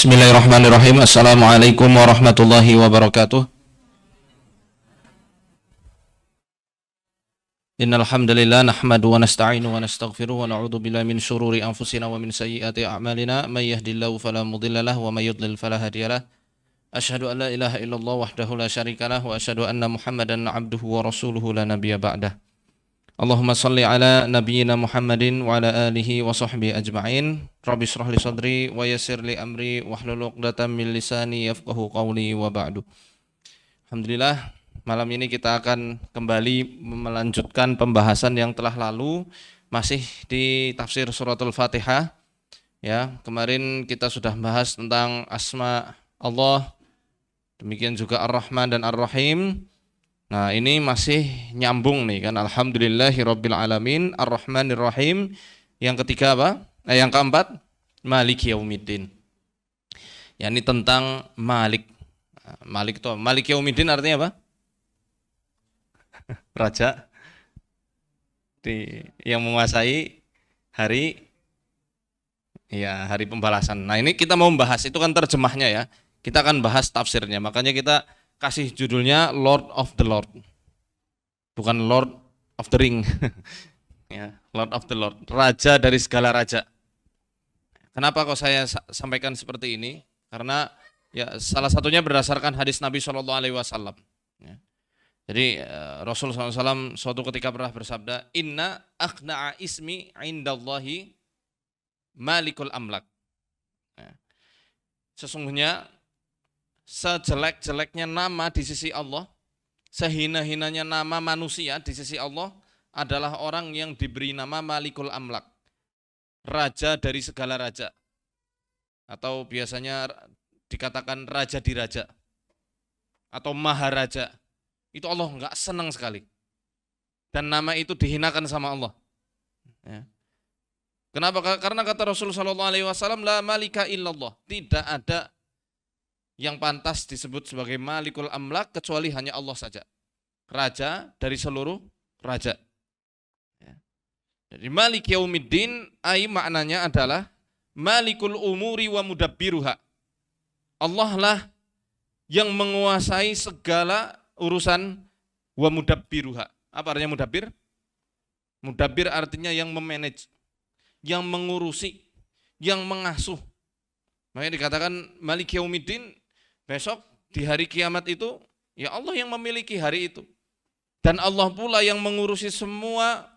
Bismillahirrahmanirrahim. Assalamualaikum warahmatullahi wabarakatuh. Innal hamdalillah nahmadu wa nasta'inu wa nastaghfiruh wa na'udzu billahi min syururi anfusina wa min sayyiati a'malina may yahdihillahu fala mudhillalah wa may yudlil fala hadiyalah. Asyhadu an la ilaha illallah wahdahu la syarikalah wa asyhadu anna Muhammadan 'abduhu wa rasuluhu la nabiyya ba'dah. Allahumma salli ala nabiyyina Muhammadin wa ala alihi wa sahbihi ajma'in. Rabbi shrah li sadri wa yassir li amri wahlul 'uqdatam min lisani yafqahu qawli wa ba'du. Alhamdulillah, malam ini kita akan kembali melanjutkan pembahasan yang telah lalu, masih di tafsir suratul Fatihah. Ya, kemarin kita sudah bahas tentang asma Allah, demikian juga Ar-Rahman dan Ar-Rahim. Nah, ini masih nyambung nih kan. Alhamdulillahirabbil alamin, Ar-Rahmanir Rahim. Yang ketiga apa? Yang keempat, Maliki Yaumiddin. Ya, ini tentang Malik. Malik itu Maliki Yaumiddin artinya apa? Raja yang menguasai hari pembalasan. Nah, ini kita mau membahas, itu kan terjemahnya ya. Kita akan bahas tafsirnya. Makanya kita kasih judulnya Lord of the Lord, bukan Lord of the Ring. Ya, Lord of the Lord, raja dari segala raja. Kenapa kok saya sampaikan seperti ini? Karena ya salah satunya berdasarkan hadis Nabi SAW. Ya. Jadi Rasulullah SAW suatu ketika pernah bersabda, Inna akhna'a ismi indallahi malikul amlak. Ya. Sesungguhnya sejelek-jeleknya nama di sisi Allah, sehina-hinanya nama manusia di sisi Allah adalah orang yang diberi nama Malikul Amlak, raja dari segala raja, atau biasanya dikatakan raja di raja atau maharaja. Itu Allah enggak senang sekali, dan nama itu dihinakan sama Allah. Ya. Kenapa? Karena kata Rasulullah SAW, la malika illallah, tidak ada yang pantas disebut sebagai Malikul Amlak kecuali hanya Allah saja, raja dari seluruh raja. Ya. Jadi Malik Yaumiddin maknanya adalah Malikul Umuri wa Mudabbiruha. Allah lah yang menguasai segala urusan, wa Mudabbiruha. Apa artinya mudabbir? Mudabbir artinya yang memanage, yang mengurusi, yang mengasuh. Makanya dikatakan Malik Yaumiddin, besok di hari kiamat itu, ya Allah yang memiliki hari itu. Dan Allah pula yang mengurusi semua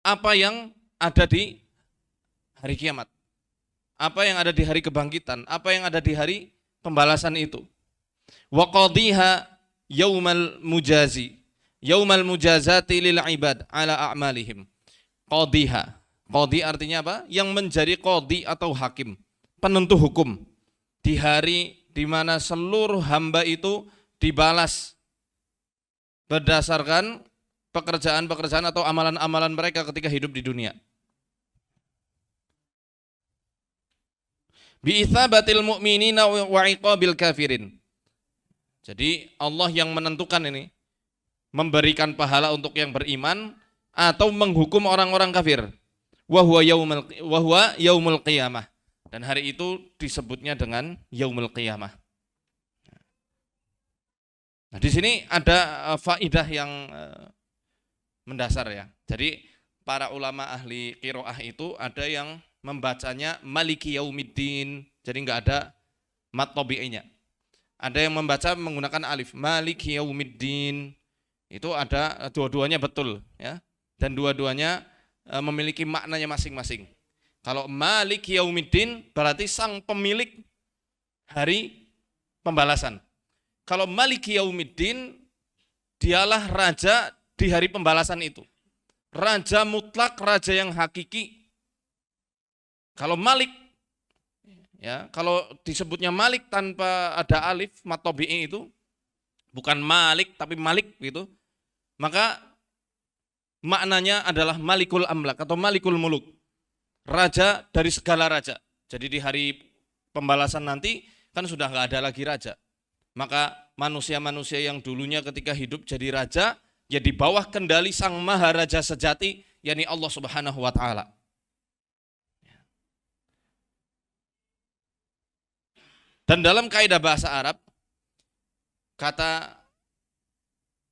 apa yang ada di hari kiamat. Apa yang ada di hari kebangkitan, apa yang ada di hari pembalasan itu. Wa qadhiha yaumal mujazi, yaumal mujazati lil ibad ala a'malihim. Qadhiha. Qadhi artinya apa? Yang menjadi qadhi atau hakim, penentu hukum. Di hari di mana seluruh hamba itu dibalas berdasarkan pekerjaan-pekerjaan atau amalan-amalan mereka ketika hidup di dunia. Bi'itsabatil mu'minina wa iqabil kafirin. Jadi Allah yang menentukan ini, memberikan pahala untuk yang beriman atau menghukum orang-orang kafir. Wa huwa yaumul qiyamah. Dan hari itu disebutnya dengan yaumul qiyamah. Nah, di sini ada faidah yang mendasar ya. Jadi para ulama ahli qiraah itu ada yang membacanya Maliki Yaumiddin. Jadi enggak ada mat tabi'inya. Ada yang membaca menggunakan alif, Maliki Yaumiddin. Itu ada, dua-duanya betul ya. Dan dua-duanya memiliki maknanya masing-masing. Kalau Malik Yaumiddin berarti sang pemilik hari pembalasan. Kalau Malik Yaumiddin, dialah raja di hari pembalasan itu. Raja mutlak, raja yang hakiki. Kalau Malik, ya, kalau disebutnya Malik tanpa ada alif mat tabi'i itu, bukan Malik tapi Malik gitu, maka maknanya adalah Malikul Amlak atau Malikul Muluk. Raja dari segala raja. Jadi di hari pembalasan nanti kan sudah nggak ada lagi raja. Maka manusia-manusia yang dulunya ketika hidup jadi raja, ya di bawah kendali sang maharaja sejati, yakni Allah Subhanahu wa Ta'ala. Dan dalam kaidah bahasa Arab, kata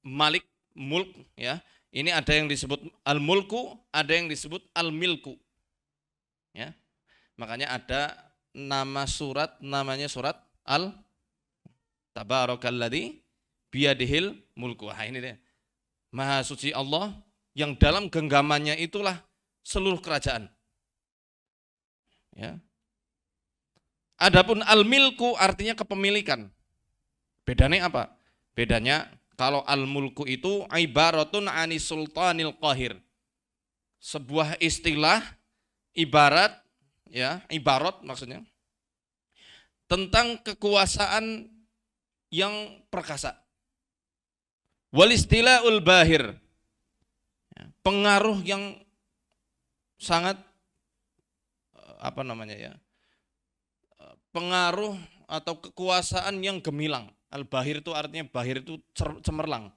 malik, mulk, ya, ini ada yang disebut al-mulku, ada yang disebut al-milku. Ya. Makanya ada nama surat, namanya surat Tabarakalladzi biyadihil mulku. Nah, ini dia. Maha suci Allah yang dalam genggamannya itulah seluruh kerajaan. Ya. Adapun al-milku artinya kepemilikan. Bedanya apa? Bedanya kalau al-mulku itu ibaratun anis sultanil qahir. Sebuah istilah ibarat, ya, ibarat maksudnya tentang kekuasaan yang perkasa. Wal istila'ul bahir, pengaruh yang sangat pengaruh atau kekuasaan yang gemilang. Al-bahir itu artinya bahir itu cemerlang.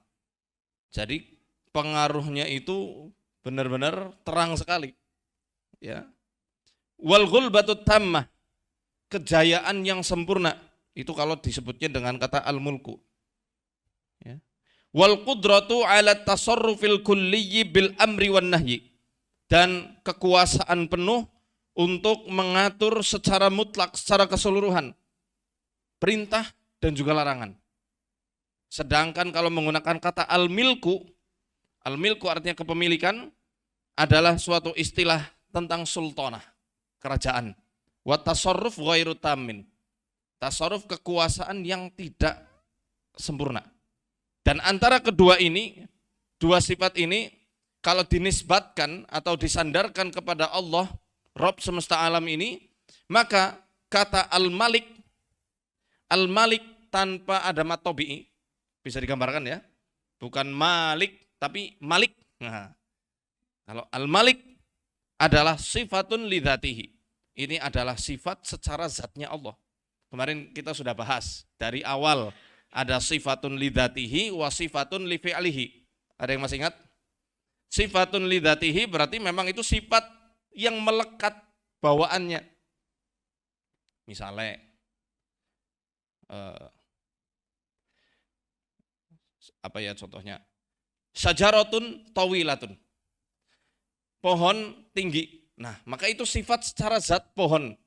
Jadi pengaruhnya itu benar-benar terang sekali. Ya. Wal ghulbatut tammah, kejayaan yang sempurna. Itu kalau disebutnya dengan kata al-mulku. Ya. Wal qudratu ala tasarrufil kulliyyi bil amri wan nahyi, dan kekuasaan penuh untuk mengatur secara mutlak, secara keseluruhan perintah dan juga larangan. Sedangkan kalau menggunakan kata al-milku artinya kepemilikan, adalah suatu istilah tentang sultanah, kerajaan. Wa tasarruf ghairu tamin, tasarruf kekuasaan yang tidak sempurna. Dan antara kedua ini, dua sifat ini, kalau dinisbatkan atau disandarkan kepada Allah, Rabb semesta alam ini, maka kata al-malik tanpa ada mat tabi'i, bisa digambarkan ya, bukan malik tapi malik. Nah, kalau al-malik adalah sifatun lidzatihi, ini adalah sifat secara zatnya Allah. Kemarin kita sudah bahas dari awal, ada sifatun lidzatihi wa sifatun li fi'lihi. Ada yang masih ingat? Sifatun lidzatihi berarti memang itu sifat yang melekat bawaannya. Misalnya apa ya contohnya? Syajaratun tawilatun, pohon tinggi. Nah, maka itu sifat secara zat pohon.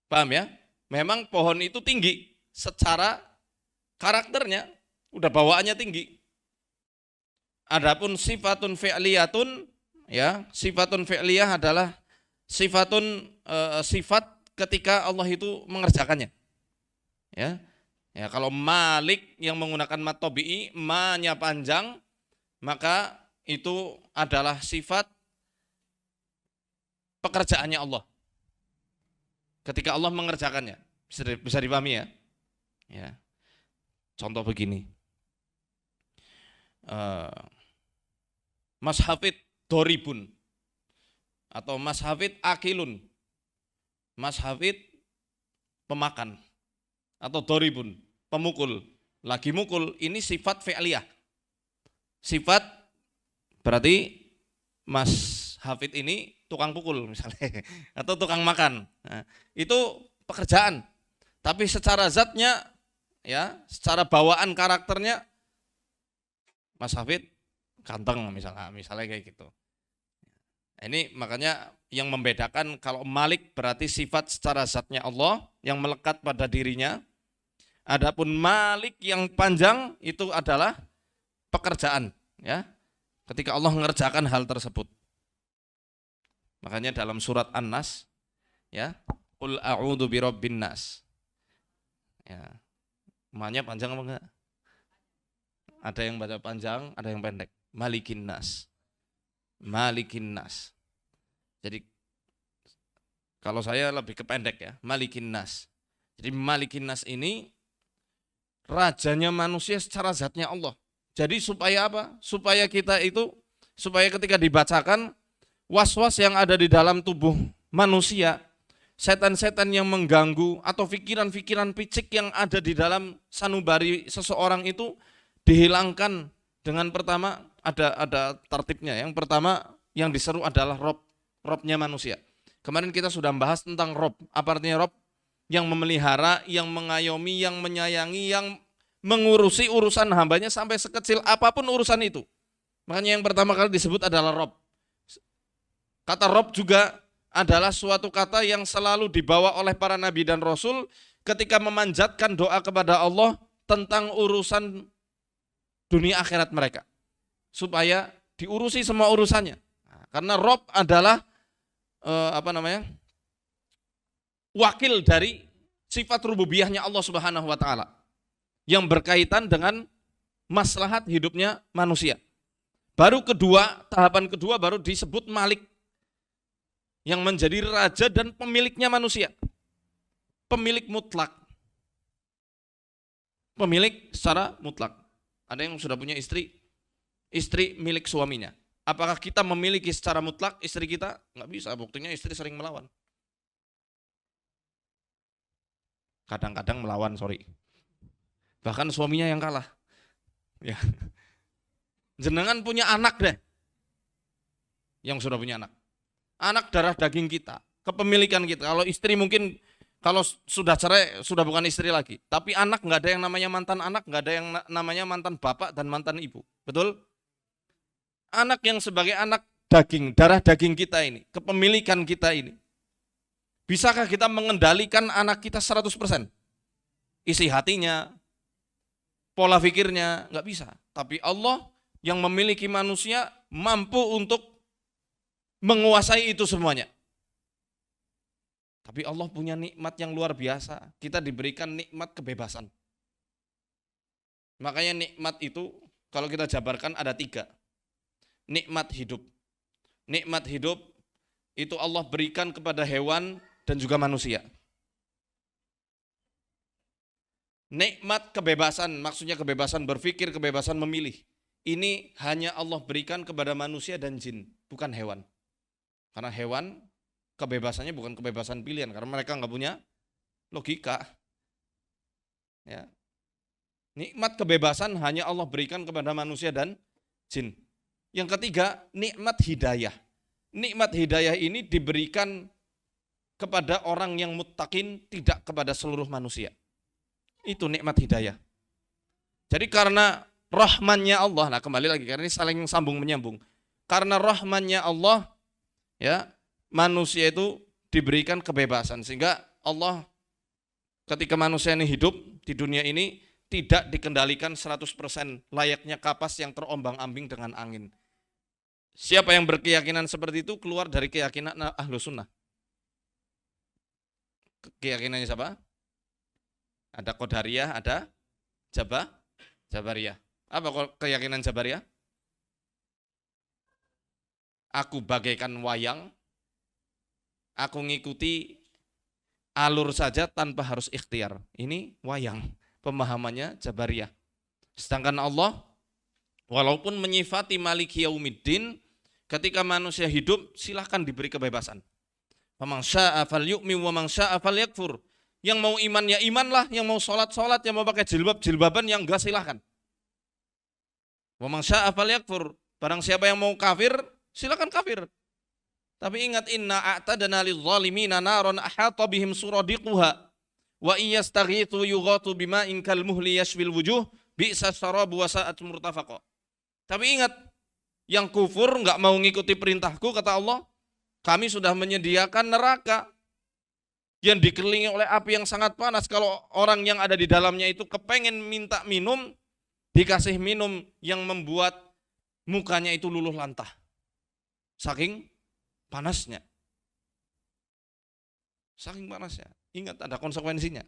Paham ya? Memang pohon itu tinggi secara karakternya, udah bawaannya tinggi. Adapun sifatun fi'liyatun, ya, sifatun fi'liyah adalah sifat ketika Allah itu mengerjakannya. Ya. Ya, kalau malik yang menggunakan mat tabi'i, ma-nya panjang, maka itu adalah sifat pekerjaannya Allah. Ketika Allah mengerjakannya, bisa dipahami ya. Ya. Contoh begini, Mas Hafid doribun atau Mas Hafid akilun, Mas Hafid pemakan, atau doribun pemukul, lagi mukul, ini sifat fi'liyah. Sifat berarti Mas Hafid ini tukang pukul misalnya, atau tukang makan. Nah, itu pekerjaan. Tapi secara zatnya, ya, secara bawaan karakternya, Mas Hafid ganteng misalnya kayak gitu. Ini makanya yang membedakan, kalau malik berarti sifat secara zatnya Allah yang melekat pada dirinya. Adapun malik yang panjang itu adalah pekerjaan, ya. Ketika Allah mengerjakan hal tersebut. Makanya dalam surat An-Nas, ya, qul a'udzu birabbin nas. Ya. Ma-nya panjang apa enggak? Ada yang baca panjang, ada yang pendek. Malikin nas. Malikin nas. Jadi kalau saya lebih ke pendek ya, Malikin nas. Jadi Malikin nas ini rajanya manusia secara zatnya Allah. Jadi supaya apa? Supaya kita itu, supaya ketika dibacakan, was-was yang ada di dalam tubuh manusia, setan-setan yang mengganggu atau pikiran-pikiran picik yang ada di dalam sanubari seseorang itu dihilangkan dengan pertama ada tertibnya. Yang pertama yang diseru adalah Robnya manusia. Kemarin kita sudah membahas tentang Rob. Apa artinya Rob? yang memelihara, yang mengayomi, yang menyayangi, yang mengurusi urusan hambanya sampai sekecil apapun urusan itu. Makanya yang pertama kali disebut adalah Rob. Kata Rob juga adalah suatu kata yang selalu dibawa oleh para nabi dan rasul ketika memanjatkan doa kepada Allah tentang urusan dunia akhirat mereka. Supaya diurusi semua urusannya. Karena Rob adalah wakil dari sifat rububiyahnya Allah Subhanahu wa taala yang berkaitan dengan maslahat hidupnya manusia. Baru tahapan kedua baru disebut Malik yang menjadi raja dan pemiliknya manusia. Pemilik mutlak. Pemilik secara mutlak. Ada yang sudah punya istri, istri milik suaminya. Apakah kita memiliki secara mutlak istri kita? Nggak bisa, buktinya istri sering melawan. Kadang-kadang melawan, sorry. Bahkan suaminya yang kalah. Ya. Jenengan punya anak deh. Yang sudah punya anak. Anak darah daging kita, kepemilikan kita. Kalau istri mungkin, kalau sudah cerai, sudah bukan istri lagi. Tapi anak nggak ada yang namanya mantan anak, nggak ada yang namanya mantan bapak dan mantan ibu. Betul? Anak yang sebagai anak daging, darah daging kita ini, kepemilikan kita ini. Bisakah kita mengendalikan anak kita 100%? Isi hatinya, pola pikirnya, nggak bisa. Tapi Allah yang memiliki manusia mampu untuk menguasai itu semuanya. Tapi Allah punya nikmat yang luar biasa. Kita diberikan nikmat kebebasan. Makanya nikmat itu kalau kita jabarkan ada 3. Nikmat hidup. Nikmat hidup itu Allah berikan kepada hewan dan juga manusia. Nikmat kebebasan, maksudnya kebebasan berpikir, kebebasan memilih. Ini hanya Allah berikan kepada manusia dan jin, bukan hewan. Karena hewan kebebasannya bukan kebebasan pilihan, karena mereka nggak punya logika. Ya. Nikmat kebebasan hanya Allah berikan kepada manusia dan jin. Yang ketiga, nikmat hidayah. Nikmat hidayah ini diberikan kepada orang yang muttaqin, tidak kepada seluruh manusia. Itu nikmat hidayah. Jadi karena rahmannya Allah, nah kembali lagi, karena ini saling sambung menyambung. Karena rahmannya Allah, ya, manusia itu diberikan kebebasan. Sehingga Allah ketika manusia ini hidup di dunia ini, tidak dikendalikan 100% layaknya kapas yang terombang-ambing dengan angin. Siapa yang berkeyakinan seperti itu keluar dari keyakinan Ahlus Sunnah. Keyakinannya siapa? Ada Qadariyah, ada Jabariyah. Apa keyakinan Jabariyah? Aku bagaikan wayang, aku ngikuti alur saja tanpa harus ikhtiar. Ini wayang, pemahamannya Jabariyah. Sedangkan Allah, walaupun menyifati Maliki Yaumiddin, ketika manusia hidup silahkan diberi kebebasan. Faman syaa'a falyu'min wa man syaa'a falyakfur. Yang mau iman ya imanlah, yang mau sholat, yang mau pakai jilbaban, yang enggak silahkan. Wa man syaa'a falyakfur. Barang siapa yang mau kafir, silakan kafir. Tapi ingat, inna a'tadna lidh-dhalimina naran ahata bihim suradiquha wa iyastaghithu yughatu bima'in kal muhli yashfil wujuh bi'sa syarabu wa sa'at murtafaqa. Tapi ingat, yang kufur enggak mau ngikuti perintahku, kata Allah, kami sudah menyediakan neraka yang dikelilingi oleh api yang sangat panas. Kalau orang yang ada di dalamnya itu kepengen minta minum, dikasih minum yang membuat mukanya itu luluh lantah. Saking panasnya. Saking panasnya. Ingat, ada konsekuensinya.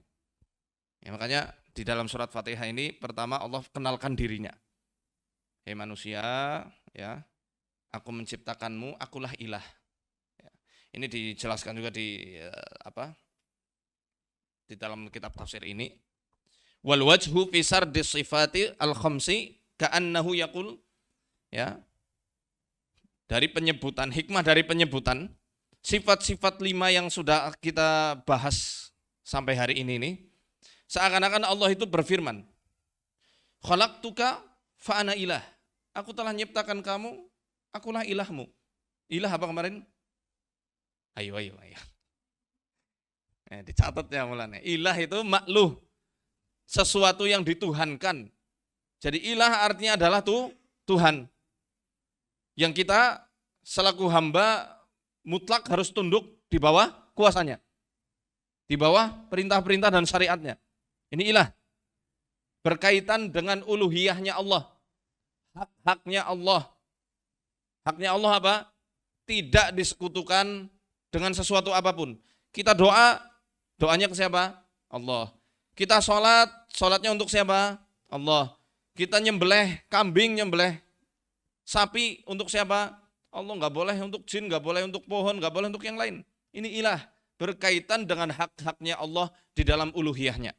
Ya, makanya di dalam surat Fatihah ini pertama Allah kenalkan dirinya. Hei manusia, ya, aku menciptakanmu, akulah ilah. Ini dijelaskan juga di di dalam kitab tafsir ini. Wal wajhu fi sardi sifati al-khamsi ka'annahu yaqul, ya. Dari penyebutan, hikmah dari penyebutan sifat-sifat 5 yang sudah kita bahas sampai hari ini seakan-akan Allah itu berfirman, khalaqtuka fa ana ilah. Aku telah menciptakan kamu, akulah ilahmu. Ilah apa kemarin? Ayo. Dicatat ya mulanya. Ilah itu makluh, sesuatu yang dituhankan. Jadi ilah artinya adalah Tuhan. Yang kita selaku hamba mutlak harus tunduk di bawah kuasanya. Di bawah perintah-perintah dan syariatnya. Ini ilah. Berkaitan dengan uluhiyahnya Allah. Hak-haknya Allah. Haknya Allah apa? Tidak disekutukan dengan sesuatu apapun. Kita doanya ke siapa? Allah. Kita sholatnya untuk siapa? Allah. Kita nyembelih kambing, nyembelih sapi untuk siapa? Allah. Nggak boleh untuk jin, nggak boleh untuk pohon, nggak boleh untuk yang lain. Ini ilah. Berkaitan dengan hak-haknya Allah di dalam uluhiyahnya.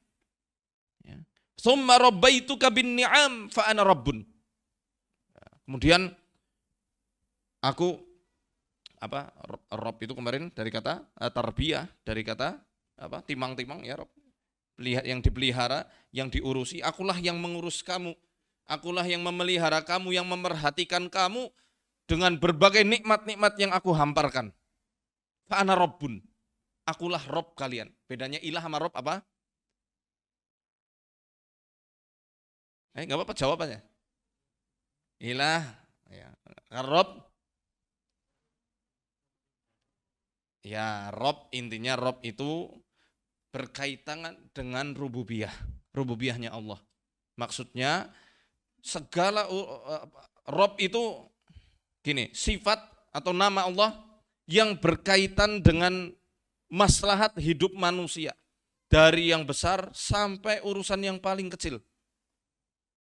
Tsumma rabbaituka bin ni'am fa ana rabbun. Kemudian aku Rob itu kemarin dari kata tarbiyah, dari kata timang-timang ya Rob. Yang dipelihara, yang diurusi, akulah yang mengurus kamu. Akulah yang memelihara kamu, yang memerhatikan kamu dengan berbagai nikmat-nikmat yang aku hamparkan. Fa ana rabbun. Akulah Rob kalian. Bedanya ilah sama Rob apa? Enggak apa-apa jawabannya. Ilah, ya. Rob, ya Rob, intinya Rob itu berkaitan dengan rububiyah. Rububiyahnya Allah. Maksudnya segala Rob itu gini, sifat atau nama Allah yang berkaitan dengan maslahat hidup manusia. Dari yang besar sampai urusan yang paling kecil.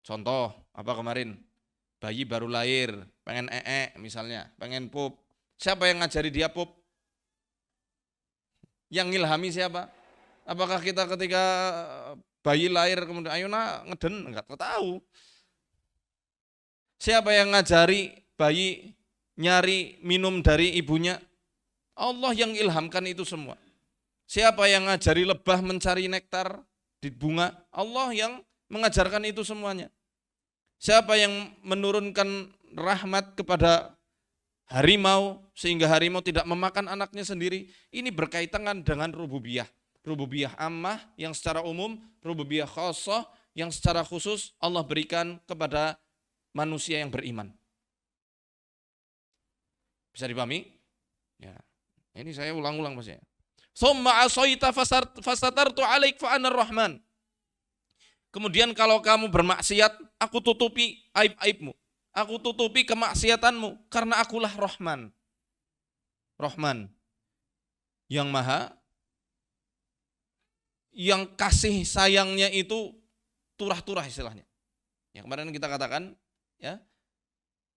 Contoh, apa kemarin? Bayi baru lahir, pengen misalnya, pengen pup. Siapa yang ngajari dia pup? Yang ngilhami siapa? Apakah kita ketika bayi lahir kemudian ayo nak ngeden? Enggak tahu. Siapa yang ngajari bayi nyari minum dari ibunya? Allah yang ilhamkan itu semua. Siapa yang ngajari lebah mencari nektar di bunga? Allah yang mengajarkan itu semuanya. Siapa yang menurunkan rahmat kepada harimau sehingga harimau tidak memakan anaknya sendiri? Ini berkaitan dengan rububiyah. Rububiyah ammah yang secara umum, rububiyah khassah yang secara khusus Allah berikan kepada manusia yang beriman. Bisa dipahami? Ya. Ini saya ulang-ulang Mas ya. Tsumma asaita fasatartu 'alaik fa anar rahman. Kemudian kalau kamu bermaksiat, aku tutupi aib-aibmu. Aku tutupi kemaksiatanmu karena akulah Rahman. Rahman yang maha, yang kasih sayangnya itu turah-turah istilahnya. Yang kemarin kita katakan, ya,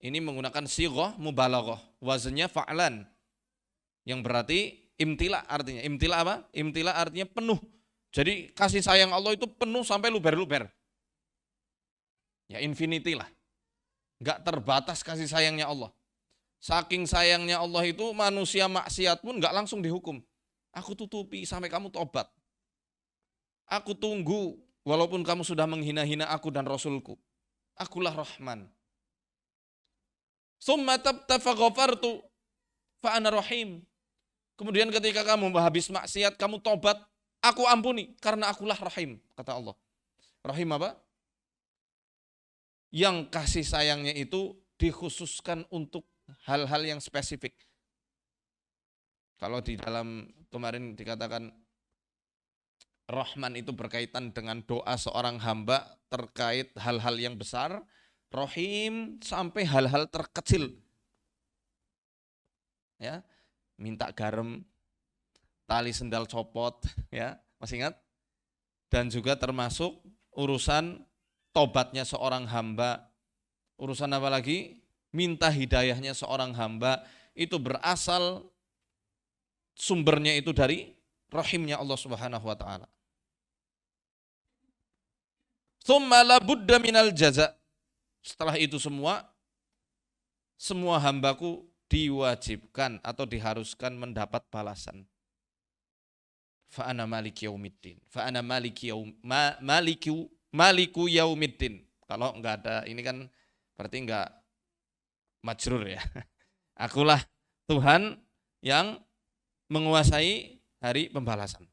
ini menggunakan sighah mubalaghah, wazannya fa'lan, yang berarti imtila artinya. Imtila apa? Imtila artinya penuh. Jadi kasih sayang Allah itu penuh sampai luber-luber. Ya infinity lah. Enggak terbatas kasih sayangnya Allah. Saking sayangnya Allah itu manusia maksiat pun enggak langsung dihukum. Aku tutupi sampai kamu tobat. Aku tunggu walaupun kamu sudah menghina-hina aku dan Rasulku. Akulah Rahman. Tsumma tabta faghafartu fa ana rahim. Kemudian ketika kamu habis maksiat, kamu tobat, aku ampuni karena akulah Rahim, kata Allah. Rahim apa? Yang kasih sayangnya itu dikhususkan untuk hal-hal yang spesifik. Kalau di dalam kemarin dikatakan Rahman itu berkaitan dengan doa seorang hamba terkait hal-hal yang besar, Rahim sampai hal-hal terkecil. Ya, minta garam, tali sendal copot, ya, masih ingat? Dan juga termasuk urusan tobatnya seorang hamba. Urusan apa lagi? Minta hidayahnya seorang hamba itu berasal sumbernya itu dari rahimnya Allah Subhanahu wa taala. Tsumma la budda minal jaza. Setelah itu semua hambaku diwajibkan atau diharuskan mendapat balasan. Fa ana maliki yaumiddin. Fa ana maliku yaumiddin. Kalau enggak ada ini kan berarti enggak majrur ya. Akulah Tuhan yang menguasai hari pembalasan.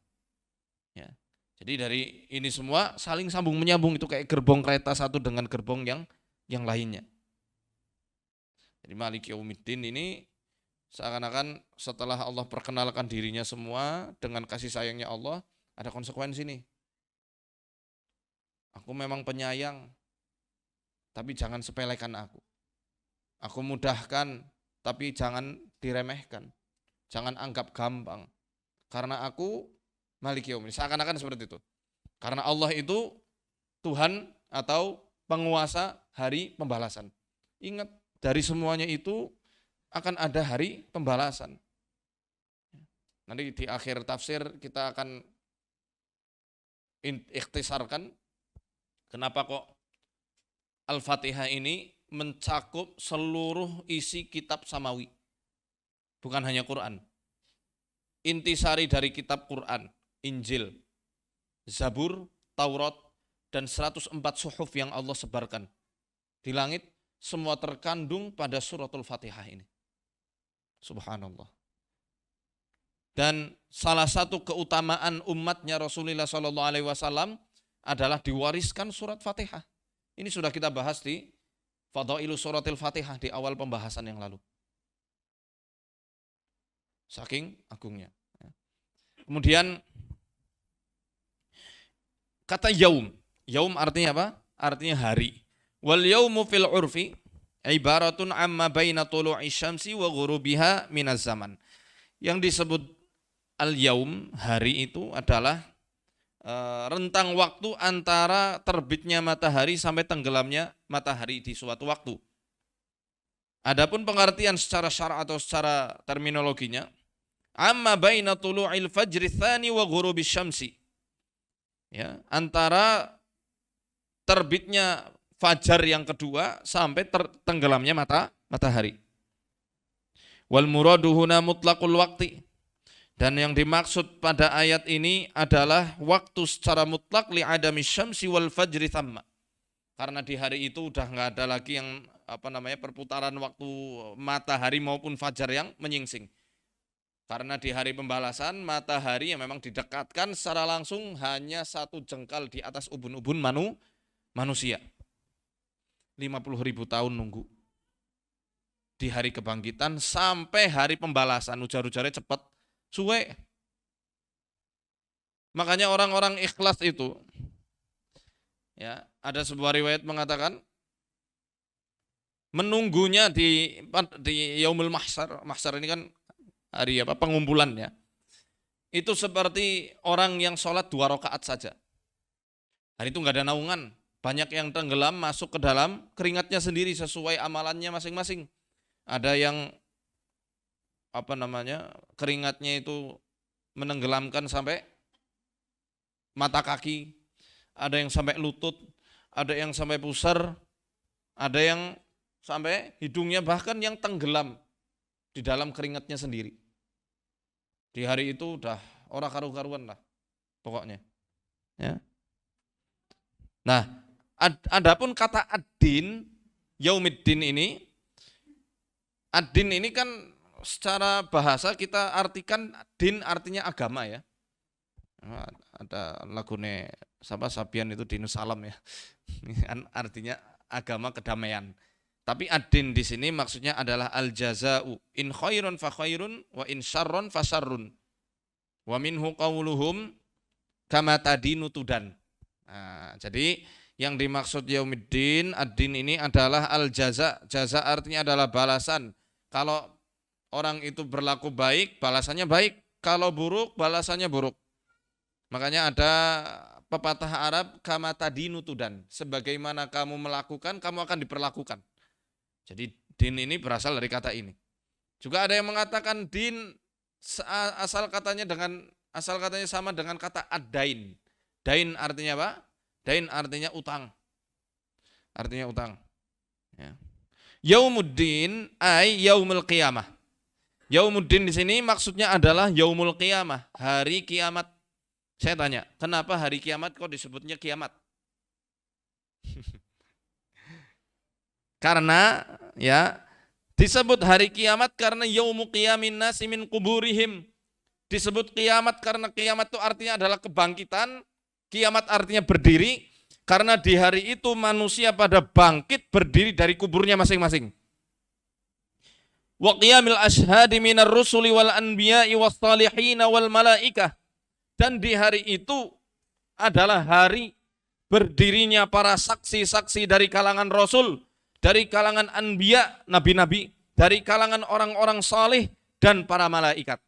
Jadi dari ini semua saling sambung menyambung, itu kayak gerbong kereta satu dengan gerbong yang lainnya. Jadi Maliki Yaumiddin ini seakan-akan setelah Allah perkenalkan dirinya semua dengan kasih sayangnya Allah, ada konsekuensi nih. Aku memang penyayang, tapi jangan sepelekan aku. Aku mudahkan, tapi jangan diremehkan. Jangan anggap gampang. Karena aku Maliki Yaumiddin. Seakan-akan seperti itu. Karena Allah itu Tuhan atau penguasa hari pembalasan. Ingat, dari semuanya itu akan ada hari pembalasan. Nanti di akhir tafsir kita akan ikhtisarkan kenapa kok Al-Fatihah ini mencakup seluruh isi kitab samawi. Bukan hanya Quran. Intisari dari kitab Quran, Injil, Zabur, Taurat, dan 104 suhuf yang Allah sebarkan di langit, semua terkandung pada suratul Fatihah ini. Subhanallah. Dan salah satu keutamaan umatnya Rasulullah SAW adalah diwariskan surat Fatihah. Ini sudah kita bahas di Fadailu Suratil Fatihah di awal pembahasan yang lalu. Saking agungnya. Kemudian kata yaum. Yaum artinya apa? Artinya hari. Wal yaumu fil urfi ibaratun amma baina tulu'i syamsi wa ghurubiha minaz zaman. Yang disebut al-yaum, hari itu adalah rentang waktu antara terbitnya matahari sampai tenggelamnya matahari di suatu waktu. Adapun pengertian secara syara' atau secara terminologinya, amma baina tulu'il fajri tsani wa ghurubis syamsi. Ya, antara terbitnya fajar yang kedua sampai tenggelamnya matahari. Wal muradu huna mutlaqul waqti. Dan yang dimaksud pada ayat ini adalah waktu secara mutlak li adami syamsi wal fajri thamma. Karena di hari itu udah nggak ada lagi yang perputaran waktu matahari maupun fajar yang menyingsing. Karena di hari pembalasan matahari yang memang didekatkan secara langsung hanya 1 jengkal di atas ubun-ubun manusia. 50.000 tahun nunggu. Di hari kebangkitan sampai hari pembalasan, ujar-ujarnya cepat, suwe. Makanya orang-orang ikhlas itu, ya, ada sebuah riwayat mengatakan menunggunya di Yaumul Mahsyar. Mahsyar ini kan hari pengumpulan ya. Itu seperti orang yang sholat 2 rakaat saja. Hari itu nggak ada naungan. Banyak yang tenggelam masuk ke dalam keringatnya sendiri sesuai amalannya masing-masing. Ada yang keringatnya itu menenggelamkan sampai mata kaki, ada yang sampai lutut, ada yang sampai pusar, ada yang sampai hidungnya, bahkan yang tenggelam di dalam keringatnya sendiri. Di hari itu udah orang karu-karuan lah pokoknya. Ya. Nah, adapun kata ad-din, yaumiddin ini, ad-din ini kan secara bahasa kita artikan din artinya agama ya. Ada lagune Sabian itu Dinus Salam ya. Artinya agama kedamaian. Tapi ad-din di sini maksudnya adalah al-jaza'u in khairun fa khairun wa in syarrun fa syarrun. Wa minhu qauluhum kama tadinu tudan. Nah, jadi yang dimaksud yaumiddin, ad-din ini adalah al-jaza. Jaza artinya adalah balasan. Kalau orang itu berlaku baik, balasannya baik. Kalau buruk, balasannya buruk. Makanya ada pepatah Arab, kama tadinu tudan. Sebagaimana kamu melakukan, kamu akan diperlakukan. Jadi din ini berasal dari kata ini. Juga ada yang mengatakan din asal katanya sama dengan kata ad-dain. Dain artinya apa? Dain artinya utang. Artinya utang. Ya. Yaumuddin ay yaumul qiyamah. Yaumuddin di sini maksudnya adalah yaumul qiyamah, hari kiamat. Saya tanya, kenapa hari kiamat kok disebutnya kiamat? Karena ya disebut hari kiamat karena yaumu qiyamin nasi min kuburihim. Disebut kiamat karena kiamat itu artinya adalah kebangkitan. Dari kubur. Makanya ada pepatah Arab, kama tadinu tudan. Sebagaimana kamu melakukan, kamu akan diperlakukan. Jadi din ini berasal dari kata ini. Juga ada yang mengatakan din asal katanya dengan kata ad-dain. Dain artinya apa? Dain artinya utang. Artinya utang. Ya. Yaumuddin ay yaumul qiyamah. Yaumuddin di sini maksudnya adalah yaumul qiyamah, hari kiamat. Saya tanya, kenapa hari kiamat kok disebutnya kiamat? Karena Kiamat artinya berdiri, karena di hari itu manusia pada bangkit berdiri dari kuburnya masing-masing. Wa qiyamil ashhadi minar rusuli wal anbiya'i was salihin wal malaikah. Dan di hari itu adalah hari berdirinya para saksi-saksi dari kalangan rasul, dari kalangan anbiya, nabi-nabi, dari kalangan orang-orang saleh dan para malaikat.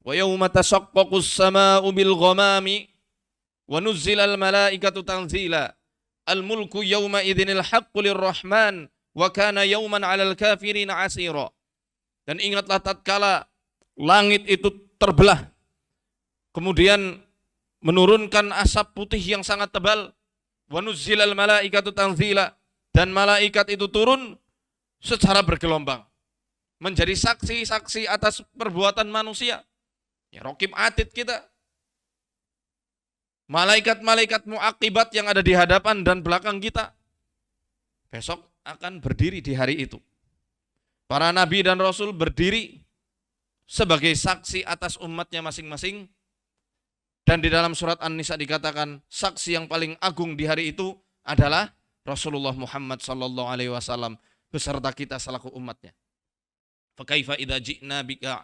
Wa yauma tashaqqaqus samaa'u bil ghamami wa nuzzilal malaikatu tanzila. Al mulku yauma idzinil haqqu lirrahman wa kana yauman 'alal kafirin 'asira. Dan ingatlah tatkala langit itu terbelah, kemudian menurunkan asap putih yang sangat tebal, wa nuzzilal malaikatu tanzila, dan malaikat itu turun secara bergelombang menjadi saksi-saksi atas perbuatan manusia. Ya, raqib atid kita. Malaikat-malaikat muaqibat yang ada di hadapan dan belakang kita besok akan berdiri di hari itu. Para nabi dan rasul berdiri sebagai saksi atas umatnya masing-masing. Dan di dalam surat An-Nisa dikatakan saksi yang paling agung di hari itu adalah Rasulullah Muhammad sallallahu alaihi wasallam beserta kita selaku umatnya. Fakaifa idza ji'na bika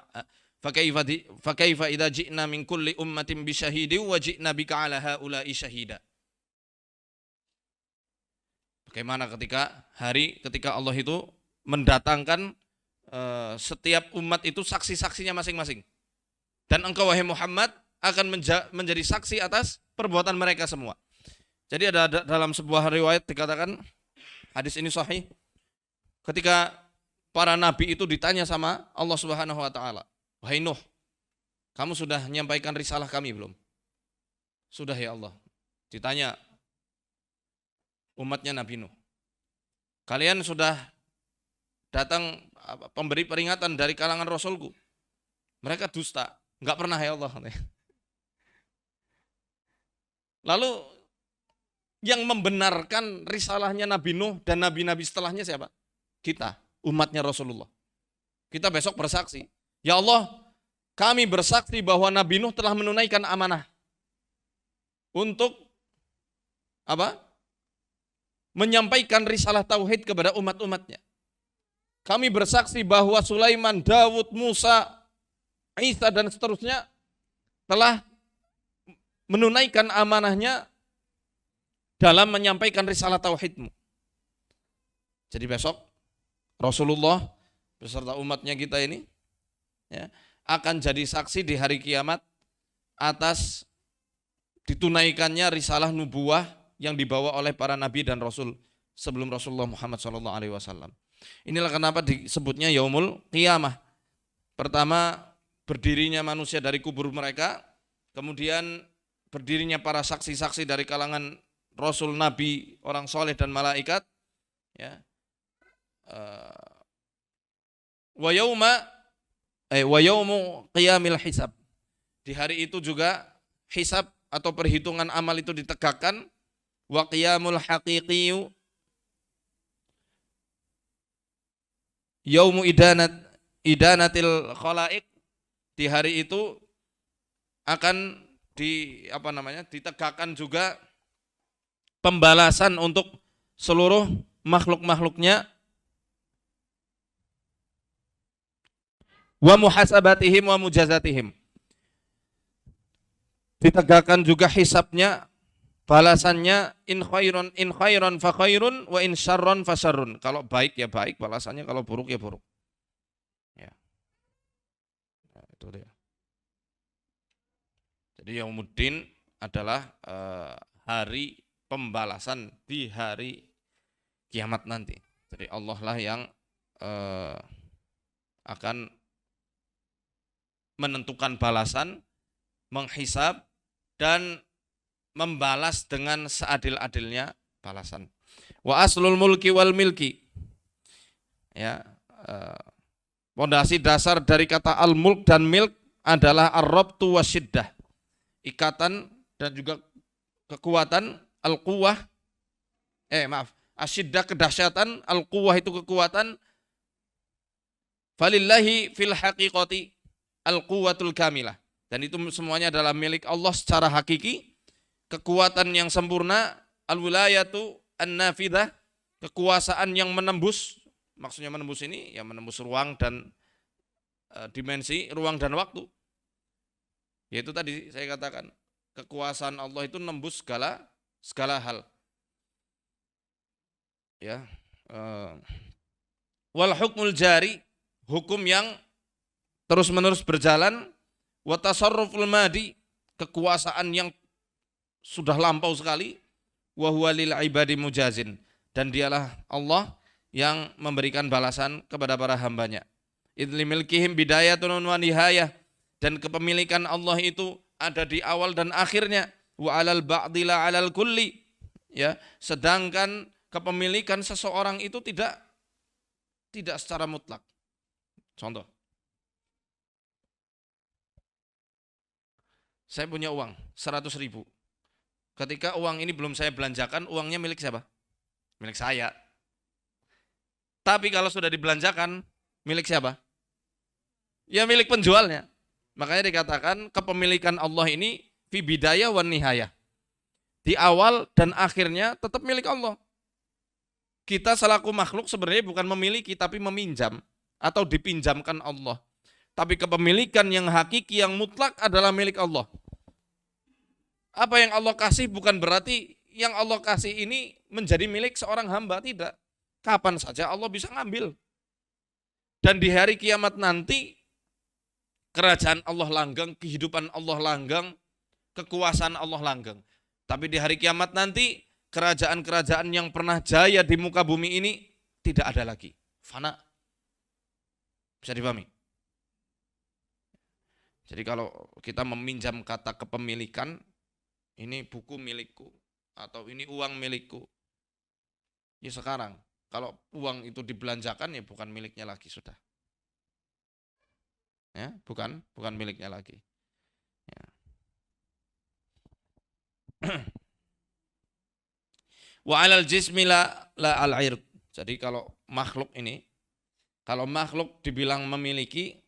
fakaifa idza ji'na min kulli ummatin bi syahidin wa ji'na bika 'ala haula'i syahida. Bagaimana ketika Allah itu mendatangkan setiap umat itu saksi-saksinya masing-masing. Dan engkau wahai Muhammad akan menjadi saksi atas perbuatan mereka semua. Jadi ada dalam sebuah riwayat dikatakan, hadis ini sahih, ketika para nabi itu ditanya sama Allah Subhanahu wa taala, "Wahai Nuh, kamu sudah menyampaikan risalah kami belum?" "Sudah ya Allah." Ditanya umatnya Nabi Nuh, "Kalian sudah datang pemberi peringatan dari kalangan Rasulku?" Mereka dusta, enggak pernah ya Allah. Lalu yang membenarkan risalahnya Nabi Nuh dan nabi-nabi setelahnya siapa? Kita, umatnya Rasulullah. Kita besok bersaksi, ya Allah, kami bersaksi bahwa Nabi Nuh telah menunaikan amanah untuk apa? Menyampaikan risalah tauhid kepada umat-umatnya. Kami bersaksi bahwa Sulaiman, Dawud, Musa, Isa dan seterusnya telah menunaikan amanahnya dalam menyampaikan risalah tauhidmu. Jadi besok Rasulullah beserta umatnya kita ini ya, akan jadi saksi di hari kiamat atas ditunaikannya risalah nubuwah yang dibawa oleh para nabi dan rasul sebelum Rasulullah Muhammad SAW. Inilah kenapa disebutnya Yaumul Qiyamah. Pertama, berdirinya manusia dari kubur mereka, kemudian berdirinya para saksi-saksi dari kalangan rasul, nabi, orang soleh dan malaikat. Ya. Wa yaumu qiyamil hisab. Di hari itu juga hisab atau perhitungan amal itu ditegakkan. Wa qiyamul haqiqiyu yaumu idanatil khalaik. Di hari itu akan ditegakkan juga pembalasan untuk seluruh makhluk-makhluknya, wa muhasabatihim wa mujazatihim. Ditegakkan juga hisabnya, balasannya, in khairon fa khairun wa in syarron fa syarrun. Kalau baik ya baik balasannya, kalau buruk ya buruk. Ya. Nah, itu dia. Jadi Yaumuddin adalah hari pembalasan di hari kiamat nanti. Jadi Allah lah yang akan menentukan balasan, menghisab dan membalas dengan seadil-adilnya balasan. Wa aslul mulki wal milki. Ya, pondasi dasar dari kata al-mulk dan milk adalah ar-rabtu wasyiddah. Ikatan dan juga kekuatan, al-quwah, asyiddah kedahsyatan, al-quwah itu kekuatan. Falillahi fil haqiqati al-quwatul kamilah. Dan itu semuanya adalah milik Allah secara hakiki. kekuatan yang sempurna, al-wilayatu an-nafidah, kekuasaan yang menembus. Maksudnya menembus ini ya menembus ruang dan dimensi, ruang dan waktu. Yaitu tadi saya katakan, kekuasaan Allah itu nembus segala hal. Ya. Wal hukmul jari, hukum yang terus-menerus berjalan, wa tasarruful madi, kekuasaan yang sudah lampau sekali, wa huwa lil ibadi mujazin, dan dialah Allah yang memberikan balasan kepada para hambanya. Idli milkihim bidayatun wa nihayah, dan kepemilikan Allah itu ada di awal dan akhirnya, wa alal ba'di la alal kulli, ya, sedangkan kepemilikan seseorang itu tidak secara mutlak. Contoh, saya punya uang 100.000. Ketika uang ini belum saya belanjakan, uangnya milik siapa? Milik saya. Tapi kalau sudah dibelanjakan, milik siapa? Ya milik penjualnya. Makanya dikatakan kepemilikan Allah ini fi bidayah wan nihayah. Di awal dan akhirnya tetap milik Allah. Kita selaku makhluk sebenarnya bukan memiliki tapi meminjam atau dipinjamkan Allah. Tapi kepemilikan yang hakiki yang mutlak adalah milik Allah. Apa yang Allah kasih bukan berarti yang Allah kasih ini menjadi milik seorang hamba, tidak. Kapan saja Allah bisa ngambil. Dan di hari kiamat nanti kerajaan Allah langgeng, kehidupan Allah langgeng, kekuasaan Allah langgeng. Tapi di hari kiamat nanti kerajaan-kerajaan yang pernah jaya di muka bumi ini tidak ada lagi. Fana. Bisa dipahami? Jadi kalau kita meminjam kata kepemilikan, ini buku milikku atau ini uang milikku. Ya sekarang, kalau uang itu dibelanjakan ya bukan miliknya lagi sudah. Ya, bukan miliknya lagi. Ya. Wa alal jismi la al-ird. Jadi kalau makhluk dibilang memiliki,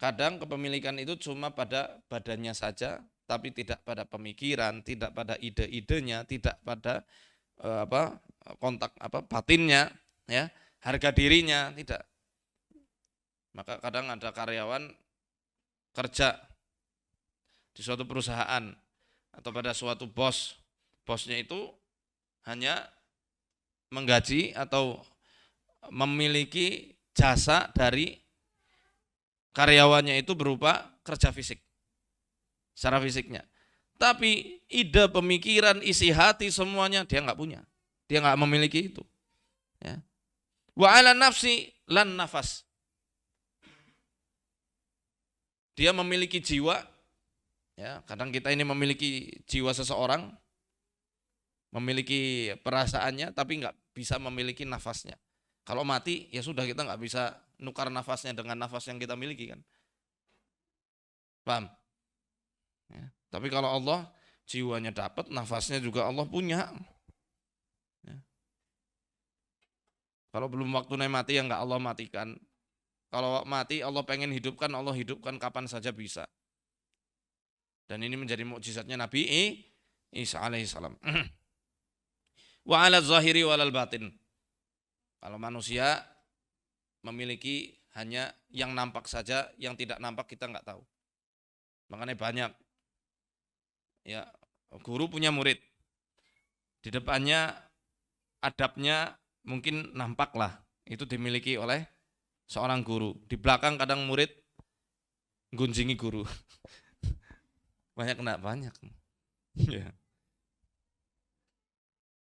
kadang kepemilikan itu cuma pada badannya saja, tapi tidak pada pemikiran, tidak pada ide-idenya, tidak pada kontak batinnya, ya, harga dirinya, tidak. Maka kadang ada karyawan kerja di suatu perusahaan atau pada suatu bosnya itu hanya menggaji atau memiliki jasa dari karyawannya itu berupa kerja fisik, secara fisiknya. Tapi ide, pemikiran, isi hati semuanya dia nggak punya, dia nggak memiliki itu. Ya. Wa ala nafsi lan nafas, dia memiliki jiwa. Ya, kadang kita ini memiliki jiwa seseorang, memiliki perasaannya, tapi nggak bisa memiliki nafasnya. Kalau mati, ya sudah, kita nggak bisa nukar nafasnya dengan nafas yang kita miliki kan. Paham? Ya. Tapi kalau Allah, jiwanya dapat, nafasnya juga Allah punya. Ya. Kalau belum waktunya mati, ya nggak Allah matikan. Kalau mati, Allah pengen hidupkan, Allah hidupkan kapan saja bisa. Dan ini menjadi mukjizatnya Nabi Isa alaihissalam. Wa ala zahiri wa alal batin. Kalau manusia memiliki hanya yang nampak saja, yang tidak nampak kita nggak tahu. Makanya banyak ya guru punya murid. Di depannya adabnya mungkin nampak lah, itu dimiliki oleh seorang guru. Di belakang kadang murid gunjingi guru. Banyak. Ya.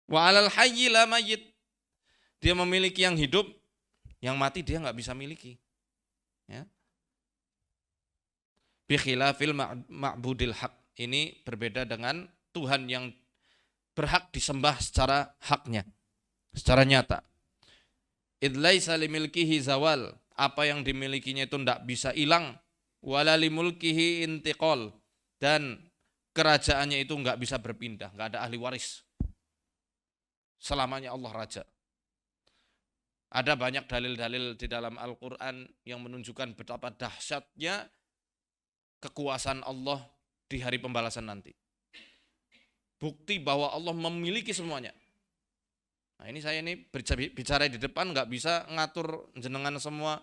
Wa alal hayyi la mayyit. Dia memiliki yang hidup, yang mati dia nggak bisa miliki. Ya. Bi khilafil ma'budil haq. Ini berbeda dengan Tuhan yang berhak disembah secara haknya, secara nyata. Id laisa limilkihi zawal. Apa yang dimilikinya itu tidak bisa hilang. Wala limulkihi intiqal. Dan kerajaannya itu nggak bisa berpindah, nggak ada ahli waris. Selamanya Allah raja. Ada banyak dalil-dalil di dalam Al-Quran yang menunjukkan betapa dahsyatnya kekuasaan Allah di hari pembalasan nanti. bukti bahwa Allah memiliki semuanya. Nah ini saya ini bicara di depan nggak bisa ngatur jenengan semua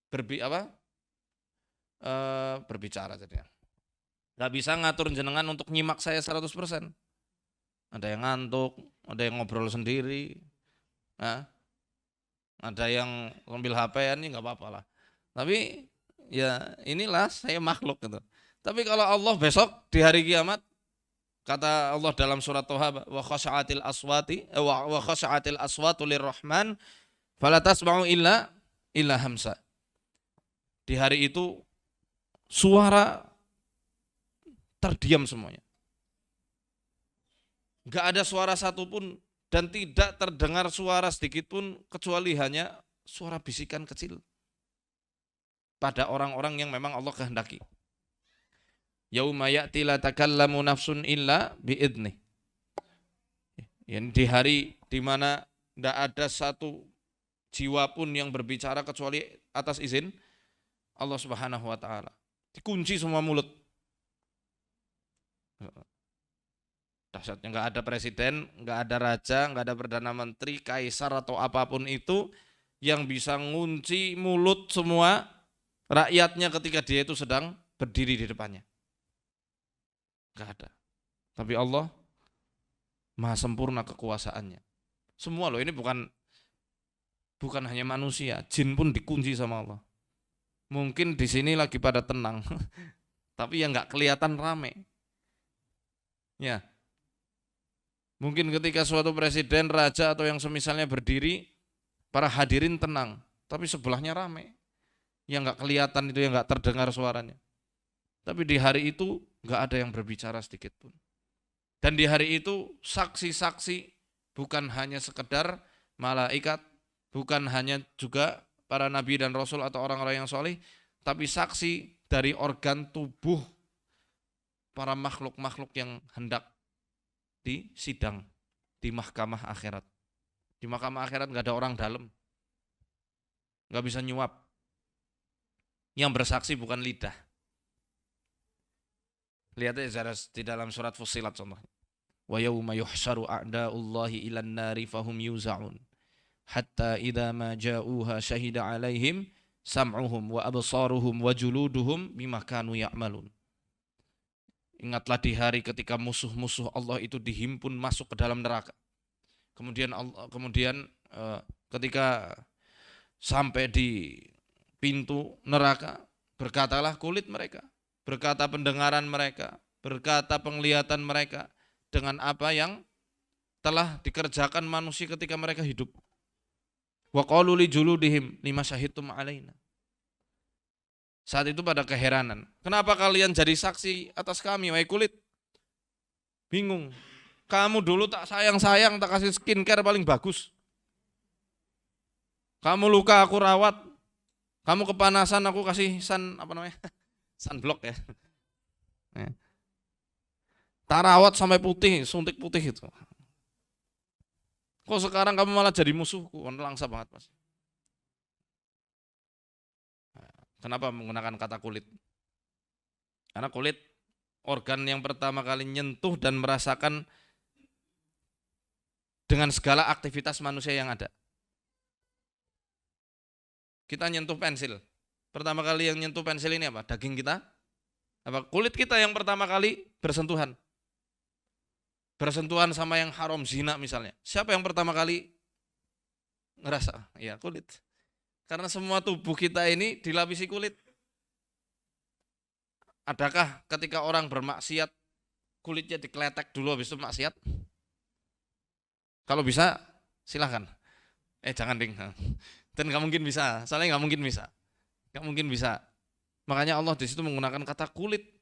berbicara jadinya. Nggak bisa ngatur jenengan untuk nyimak saya 100%. Ada yang ngantuk, ada yang ngobrol sendiri, nah, ada yang sambil HP-an, ini nggak apa-apa lah. Tapi ya inilah saya makhluk gitu. Tapi kalau Allah besok di hari kiamat, kata Allah dalam surat Toha, wa khasha'atil aswatu lirrahman fala tasma'u illa hamsa. Di hari itu suara terdiam semuanya. Enggak ada suara satupun dan tidak terdengar suara sedikit pun kecuali hanya suara bisikan kecil pada orang-orang yang memang Allah kehendaki. Yauma ya'ti la takallamu nafsun illa bi'idnih. Di hari di mana tidak ada satu jiwa pun yang berbicara kecuali atas izin Allah Subhanahu wa taala. Dikunci semua mulut. Dahsyatnya nggak ada presiden, nggak ada raja, nggak ada perdana menteri, kaisar atau apapun itu yang bisa ngunci mulut semua rakyatnya ketika dia itu sedang berdiri di depannya. Nggak ada. Tapi Allah maha sempurna kekuasaannya. Semua loh, ini bukan hanya manusia, jin pun dikunci sama Allah. Mungkin di sini lagi pada tenang, tapi yang nggak kelihatan rame. Ya. Mungkin ketika suatu presiden, raja atau yang semisalnya berdiri, para hadirin tenang, tapi sebelahnya rame. Yang nggak kelihatan itu, yang nggak terdengar suaranya. Tapi di hari itu nggak ada yang berbicara sedikit pun. Dan di hari itu saksi-saksi bukan hanya sekedar malaikat, bukan hanya juga para nabi dan rasul atau orang-orang yang soleh, tapi saksi dari organ tubuh para makhluk-makhluk yang hendak di sidang di mahkamah akhirat. Di mahkamah akhirat nggak ada orang dalam, nggak bisa nyuap. Yang bersaksi bukan lidah. Lihat aja di dalam surat Fussilat contohnya. Wa yauma yuhsyaru a'da'ullahi ilan nari fahum yuza'un hatta idza ma ja'uha syahida 'alaihim sam'uhum wa absaruhum wa juluduhum bima kanu ya'malun. Ingatlah di hari ketika musuh-musuh Allah itu dihimpun masuk ke dalam neraka. Kemudian ketika sampai di pintu neraka, berkatalah kulit mereka, berkata pendengaran mereka, berkata penglihatan mereka dengan apa yang telah dikerjakan manusia ketika mereka hidup. Wa qalu li juludihim lima syahidtum alaina. Saat itu pada keheranan. Kenapa kalian jadi saksi atas kami, wahai kulit? Bingung. Kamu dulu tak sayang-sayang, tak kasih skincare paling bagus. Kamu luka, aku rawat. Kamu kepanasan, aku kasih sunblock ya. Tak rawat sampai putih, suntik putih itu. Kok sekarang kamu malah jadi musuhku? Langsa banget mas. Kenapa menggunakan kata kulit? Karena kulit organ yang pertama kali nyentuh dan merasakan dengan segala aktivitas manusia yang ada. Kita nyentuh pensil. Pertama kali yang nyentuh pensil ini apa? Daging kita? Apa? Kulit kita yang pertama kali bersentuhan. Bersentuhan sama yang haram, zina misalnya. Siapa yang pertama kali ngerasa? Ya kulit. Karena semua tubuh kita ini dilapisi kulit. Adakah ketika orang bermaksiat kulitnya dikletek dulu habis itu maksiat? Kalau bisa silahkan. Jangan ding. Dan nggak mungkin bisa. Soalnya nggak mungkin bisa. Nggak mungkin bisa. Makanya Allah di situ menggunakan kata kulit.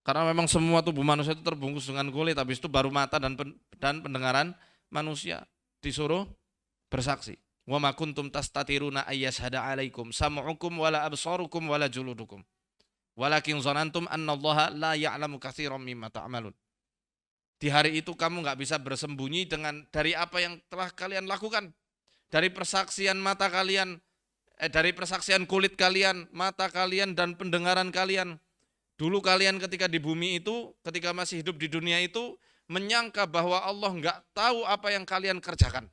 Karena memang semua tubuh manusia itu terbungkus dengan kulit. Habis itu baru mata dan pendengaran manusia disuruh bersaksi. Wa ma kuntum tastatiruna ayyashhada 'alaikum sam'ukum wala absarukum wala juludukum. Walakin zanantum annallaha la ya'lamu katsiran mimma ta'malun. Di hari itu kamu nggak bisa bersembunyi dari apa yang telah kalian lakukan. Dari persaksian mata kalian, dari persaksian kulit kalian, mata kalian dan pendengaran kalian. Dulu kalian ketika di bumi itu, ketika masih hidup di dunia itu, menyangka bahwa Allah nggak tahu apa yang kalian kerjakan.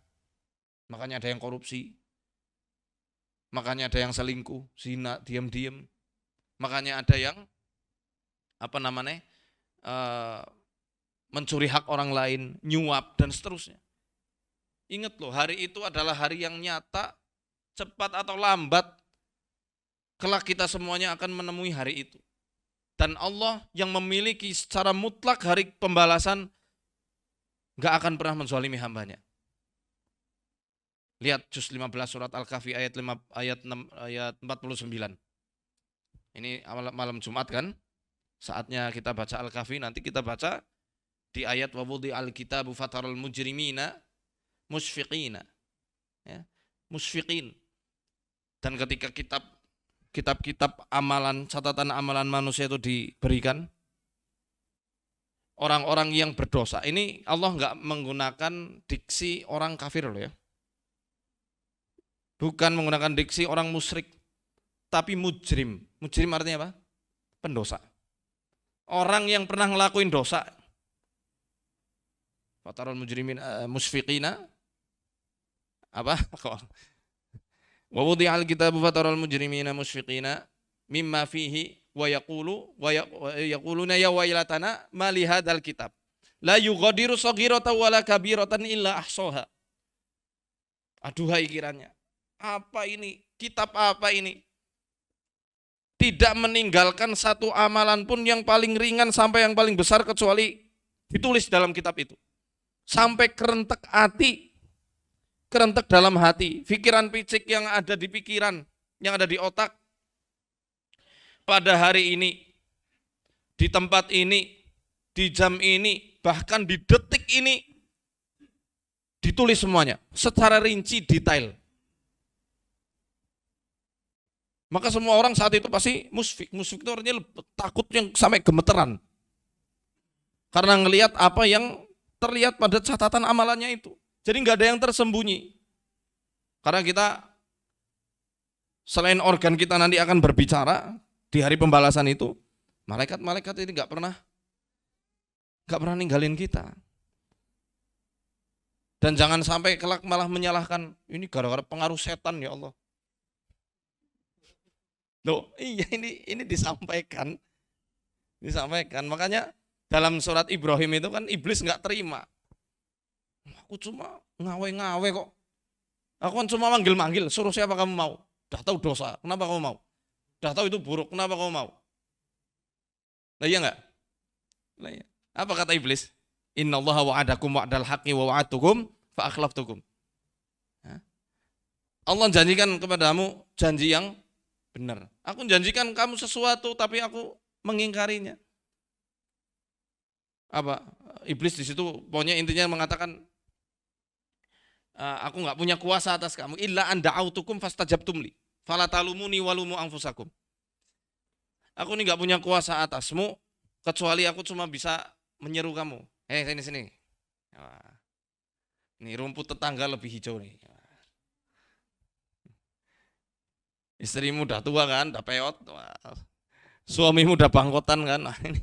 Makanya ada yang korupsi, makanya ada yang selingkuh, zina, diam-diam. Makanya ada yang mencuri hak orang lain, nyuap dan seterusnya. Ingat loh, hari itu adalah hari yang nyata, cepat atau lambat, kelak kita semuanya akan menemui hari itu. Dan Allah yang memiliki secara mutlak hari pembalasan, gak akan pernah menzalimi hambanya. Lihat juz 15 surat Al-Kahfi ayat 49. Ini malam Jumat kan, saatnya kita baca Al-Kahfi, nanti kita baca di ayat wawudi al-kitabu fataral mujrimina musfiqina, ya, musfiqin. Dan ketika kitab-kitab amalan, catatan amalan manusia itu diberikan, orang-orang yang berdosa, ini Allah nggak menggunakan diksi orang kafir loh ya, bukan menggunakan diksi orang musyrik, tapi mujrim. Mujrim artinya apa? Pendosa. Orang yang pernah ngelakuin dosa. Fatarul mujrimin musfiqina apa? Wa wudi'al kitabu fataral mujrimina musfiqina mimma fihi wa yaquluna ya wailatana ma li hadzal kitab la yughadiru shaghiratan wala kabiratan illa ahsaha. Aduhai kiranya, apa ini? Kitab apa ini? Tidak meninggalkan satu amalan pun yang paling ringan sampai yang paling besar kecuali ditulis dalam kitab itu. Sampai kerentek hati, kerentek dalam hati, pikiran picik yang ada di pikiran, yang ada di otak. Pada hari ini, di tempat ini, di jam ini, bahkan di detik ini, ditulis semuanya, secara rinci, detail. Maka semua orang saat itu pasti musfik. Musfik itu artinya takut yang sampai gemeteran. Karena ngelihat apa yang terlihat pada catatan amalannya itu. Jadi nggak ada yang tersembunyi. Karena kita, selain organ kita nanti akan berbicara di hari pembalasan itu, malaikat-malaikat ini nggak pernah ninggalin kita. Dan jangan sampai kelak malah menyalahkan, ini gara-gara pengaruh setan ya Allah. Loh, iya ini disampaikan. Makanya dalam surat Ibrahim itu kan iblis nggak terima. Aku cuma ngawe-ngawe kok. Aku kan cuma manggil-manggil, suruh siapa kamu mau? Udah tahu dosa, kenapa kamu mau? Udah tahu itu buruk, kenapa kamu mau? Nah iya enggak? Nah, iya. Apa kata iblis? Innallaha wa'adakum wa'dal haqqi wa wa'adtukum fa akhlaftukum. Allah janjikan kepadamu janji yang benar. Aku janjikan kamu sesuatu tapi aku mengingkarinya. Apa? Iblis di situ pokoknya intinya mengatakan, aku nggak punya kuasa atas kamu. Illa an da'autukum fastajabtum li. Fala talumuni walumu anfusakum. Aku ini nggak punya kuasa atasmu kecuali aku cuma bisa menyeru kamu. Sini. Ini rumput tetangga lebih hijau nih. Istrimu udah tua kan, udah peot. Suamimu udah bangkotan kan. Nah, ini.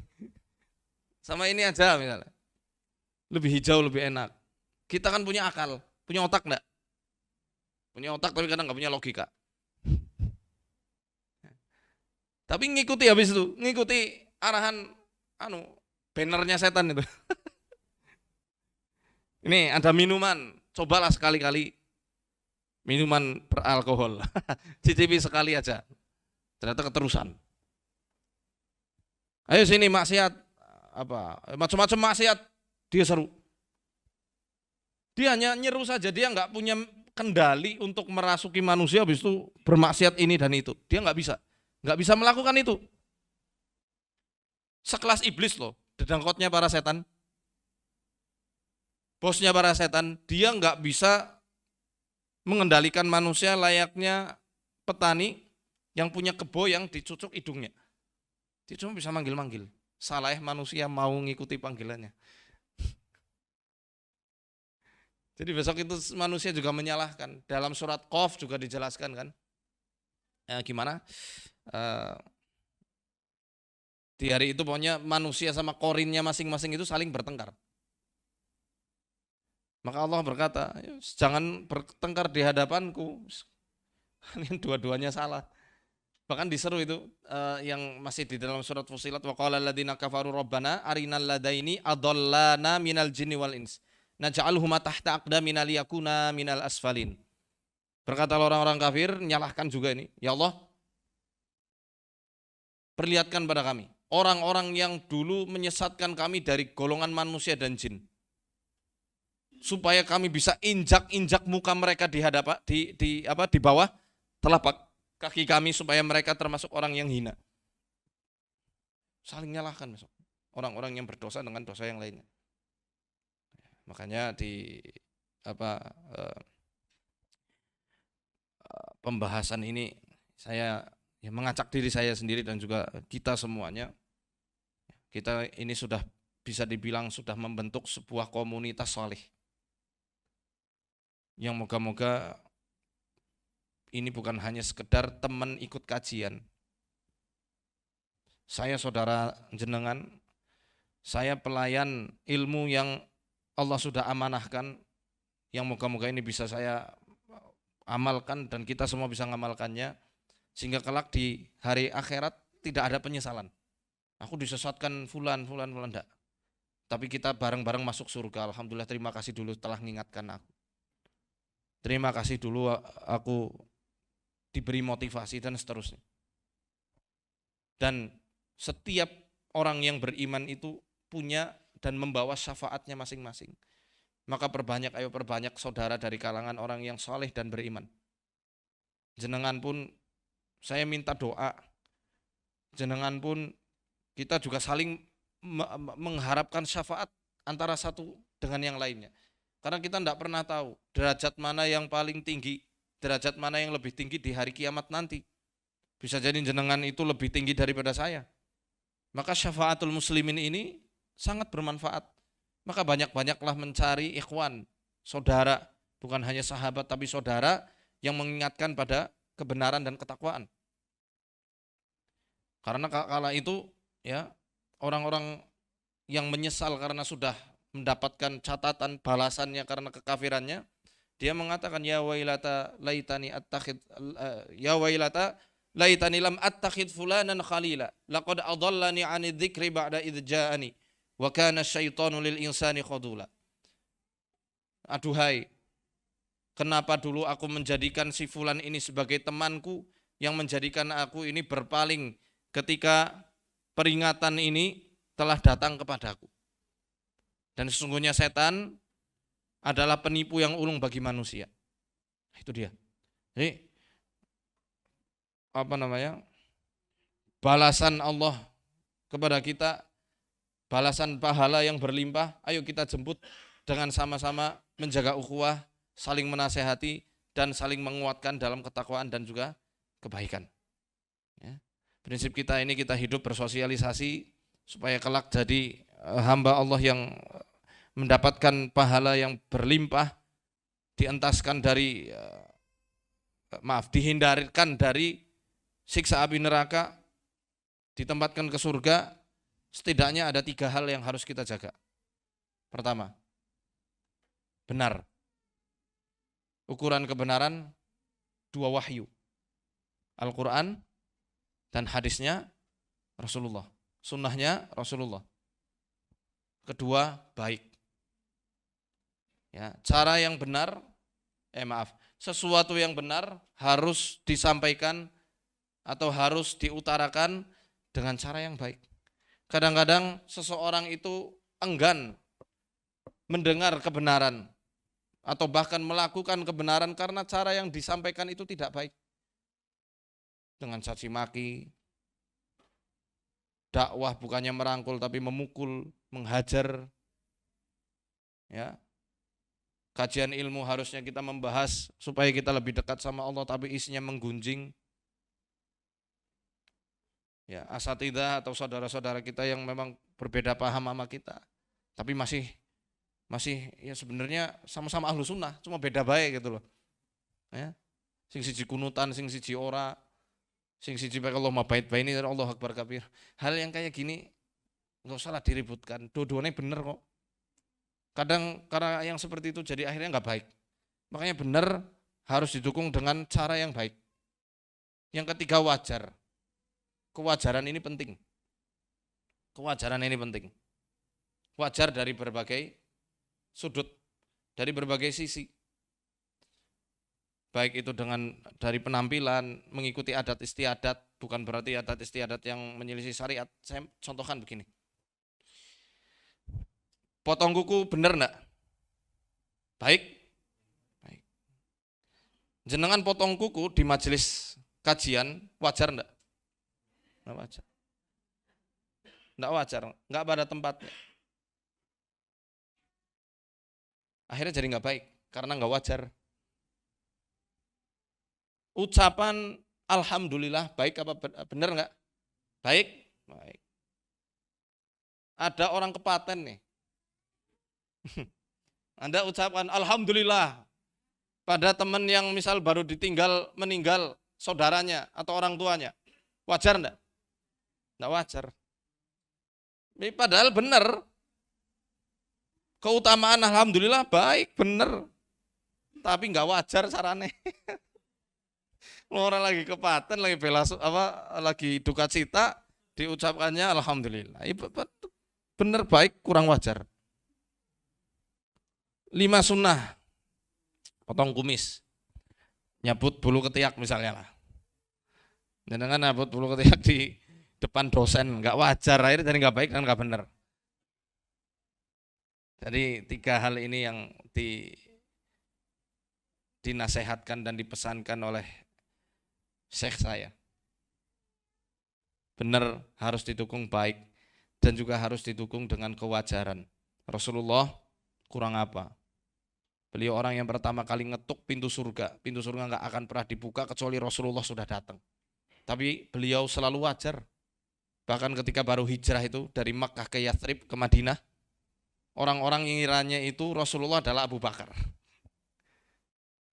Sama ini aja misalnya. Lebih hijau, lebih enak. Kita kan punya akal, punya otak enggak? Punya otak tapi kadang enggak punya logika. Tapi ngikuti habis itu, ngikuti arahan bannernya setan itu. Ini ada minuman, cobalah sekali-kali minuman beralkohol. Cicipi sekali aja. Ternyata keterusan. Ayo sini maksiat, macam-macam maksiat, dia seru. Dia hanya nyeru saja, dia nggak punya kendali untuk merasuki manusia habis itu bermaksiat ini dan itu. Dia nggak bisa melakukan itu. Sekelas iblis loh, dedangkotnya para setan. Bosnya para setan, dia nggak bisa mengendalikan manusia layaknya petani yang punya kebo yang dicucuk hidungnya. Dia cuma bisa manggil-manggil. Salah manusia mau ngikuti panggilannya. Jadi besok itu manusia juga menyalahkan. Dalam surat Qaf juga dijelaskan kan. Gimana? Di hari itu pokoknya manusia sama korinnya masing-masing itu saling bertengkar. Maka Allah berkata, jangan bertengkar di hadapanku. Kalian dua-duanya salah. Bahkan diseru itu yang masih di dalam surat Fussilat, wa qala alladziina kafaru rabbana arinal ladaini adallana minal jinni wal ins naj'alhuma tahta aqdamina liyakuna minal asfalin. Berkata orang-orang kafir, nyalahkan juga ini, ya Allah, perlihatkan pada kami orang-orang yang dulu menyesatkan kami dari golongan manusia dan jin, supaya kami bisa injak-injak muka mereka di hadapan di bawah telapak kaki kami, supaya mereka termasuk orang yang hina. Saling nyalahkan orang-orang yang berdosa dengan dosa yang lainnya. Makanya di pembahasan ini saya mengacak diri saya sendiri dan juga kita semuanya. Kita ini sudah bisa dibilang sudah membentuk sebuah komunitas saleh yang moga-moga ini bukan hanya sekedar teman ikut kajian. Saya saudara jenengan, saya pelayan ilmu yang Allah sudah amanahkan, yang moga-moga ini bisa saya amalkan dan kita semua bisa mengamalkannya, sehingga kelak di hari akhirat tidak ada penyesalan. Aku disesatkan fulan enggak. Tapi kita bareng-bareng masuk surga. Alhamdulillah, terima kasih dulu telah mengingatkan aku. Terima kasih dulu aku diberi motivasi dan seterusnya. Dan setiap orang yang beriman itu punya dan membawa syafaatnya masing-masing. Maka ayo perbanyak saudara dari kalangan orang yang saleh dan beriman. Jenengan pun saya minta doa. Jenengan pun kita juga saling mengharapkan syafaat antara satu dengan yang lainnya. Karena kita tidak pernah tahu derajat mana yang paling tinggi, derajat mana yang lebih tinggi di hari kiamat nanti. Bisa jadi jenengan itu lebih tinggi daripada saya. Maka syafaatul muslimin ini sangat bermanfaat. Maka banyak-banyaklah mencari ikhwan, saudara, bukan hanya sahabat tapi saudara yang mengingatkan pada kebenaran dan ketakwaan. Karena kala itu ya, orang-orang yang menyesal karena sudah mendapatkan catatan balasannya karena kekafirannya, dia mengatakan ya wailata laitani lam attakhid fulanan khalila laqad adallani 'ani dzikri ba'da idz ja'ani wa kana asyaitanu lil insani khadula. Aduhai, kenapa dulu aku menjadikan si fulan ini sebagai temanku yang menjadikan aku ini berpaling ketika peringatan ini telah datang kepadaku. Dan sesungguhnya setan adalah penipu yang ulung bagi manusia. Itu dia. Jadi balasan Allah kepada kita, balasan pahala yang berlimpah, ayo kita jemput dengan sama-sama menjaga ukhuwah, saling menasehati dan saling menguatkan dalam ketakwaan dan juga kebaikan. Ya. Prinsip kita ini kita hidup bersosialisasi supaya kelak jadi hamba Allah yang mendapatkan pahala yang berlimpah, dientaskan dari dihindarkan dari siksa api neraka, ditempatkan ke surga. Setidaknya ada 3 hal yang harus kita jaga. Pertama, benar. Ukuran kebenaran 2 wahyu, Al-Quran dan hadisnya Rasulullah, sunnahnya Rasulullah. Kedua, baik. Ya, cara yang benar, sesuatu yang benar harus disampaikan atau harus diutarakan dengan cara yang baik. Kadang-kadang seseorang itu enggan mendengar kebenaran atau bahkan melakukan kebenaran karena cara yang disampaikan itu tidak baik. Dengan caci maki, dakwah bukannya merangkul tapi memukul, menghajar. Ya. Kajian ilmu harusnya kita membahas supaya kita lebih dekat sama Allah, tapi isinya menggunjing. Ya, asatidzah atau saudara-saudara kita yang memang berbeda paham sama kita, tapi masih ya sebenarnya sama-sama ahlu sunnah, cuma beda baik gitu loh. Ya. Sing siji kunutan, sing siji ora. Sing siji pakai Allah mabait baini Allah akbar kabir. Hal yang kayak gini nggak usah lah diributkan. Dua-duanya bener kok. Kadang karena yang seperti itu jadi akhirnya nggak baik. Makanya benar harus didukung dengan cara yang baik. Yang ketiga wajar. Kewajaran ini penting. Kewajaran ini penting. Wajar dari berbagai sudut, dari berbagai sisi. Baik itu dari penampilan, mengikuti adat istiadat, bukan berarti adat istiadat yang menyelisih syariat. Saya contohkan begini. Potong kuku benar enggak? Baik. Baik. Jenengan potong kuku di majelis kajian, wajar enggak? Enggak wajar. Enggak wajar, enggak pada tempatnya. Akhirnya jadi enggak baik, karena enggak wajar. Ucapan alhamdulillah baik apa benar enggak? Baik. Baik. Ada orang kepaten nih. Anda ucapkan alhamdulillah pada teman yang misal baru meninggal saudaranya atau orang tuanya. Wajar enggak? Enggak wajar. Ini padahal benar. Keutamaan alhamdulillah baik, benar. Tapi enggak wajar carane. Orang lagi kepaten, lagi lagi duka cita, diucapkannya alhamdulillah. Benar baik, kurang wajar. 5 sunnah, potong kumis, nyabut bulu ketiak misalnya lah. Jangan nyabut bulu ketiak di depan dosen, nggak wajar, akhirnya jadi nggak baik dan nggak benar. Jadi 3 hal ini yang dinasehatkan dan dipesankan oleh Syekh saya. Benar harus didukung baik dan juga harus didukung dengan kewajaran. Rasulullah kurang apa? Beliau orang yang pertama kali ngetuk pintu surga. Pintu surga nggak akan pernah dibuka kecuali Rasulullah sudah datang. Tapi beliau selalu wajar. Bahkan ketika baru hijrah itu dari Makkah ke Yathrib ke Madinah, orang-orang ngiranya itu Rasulullah adalah Abu Bakar.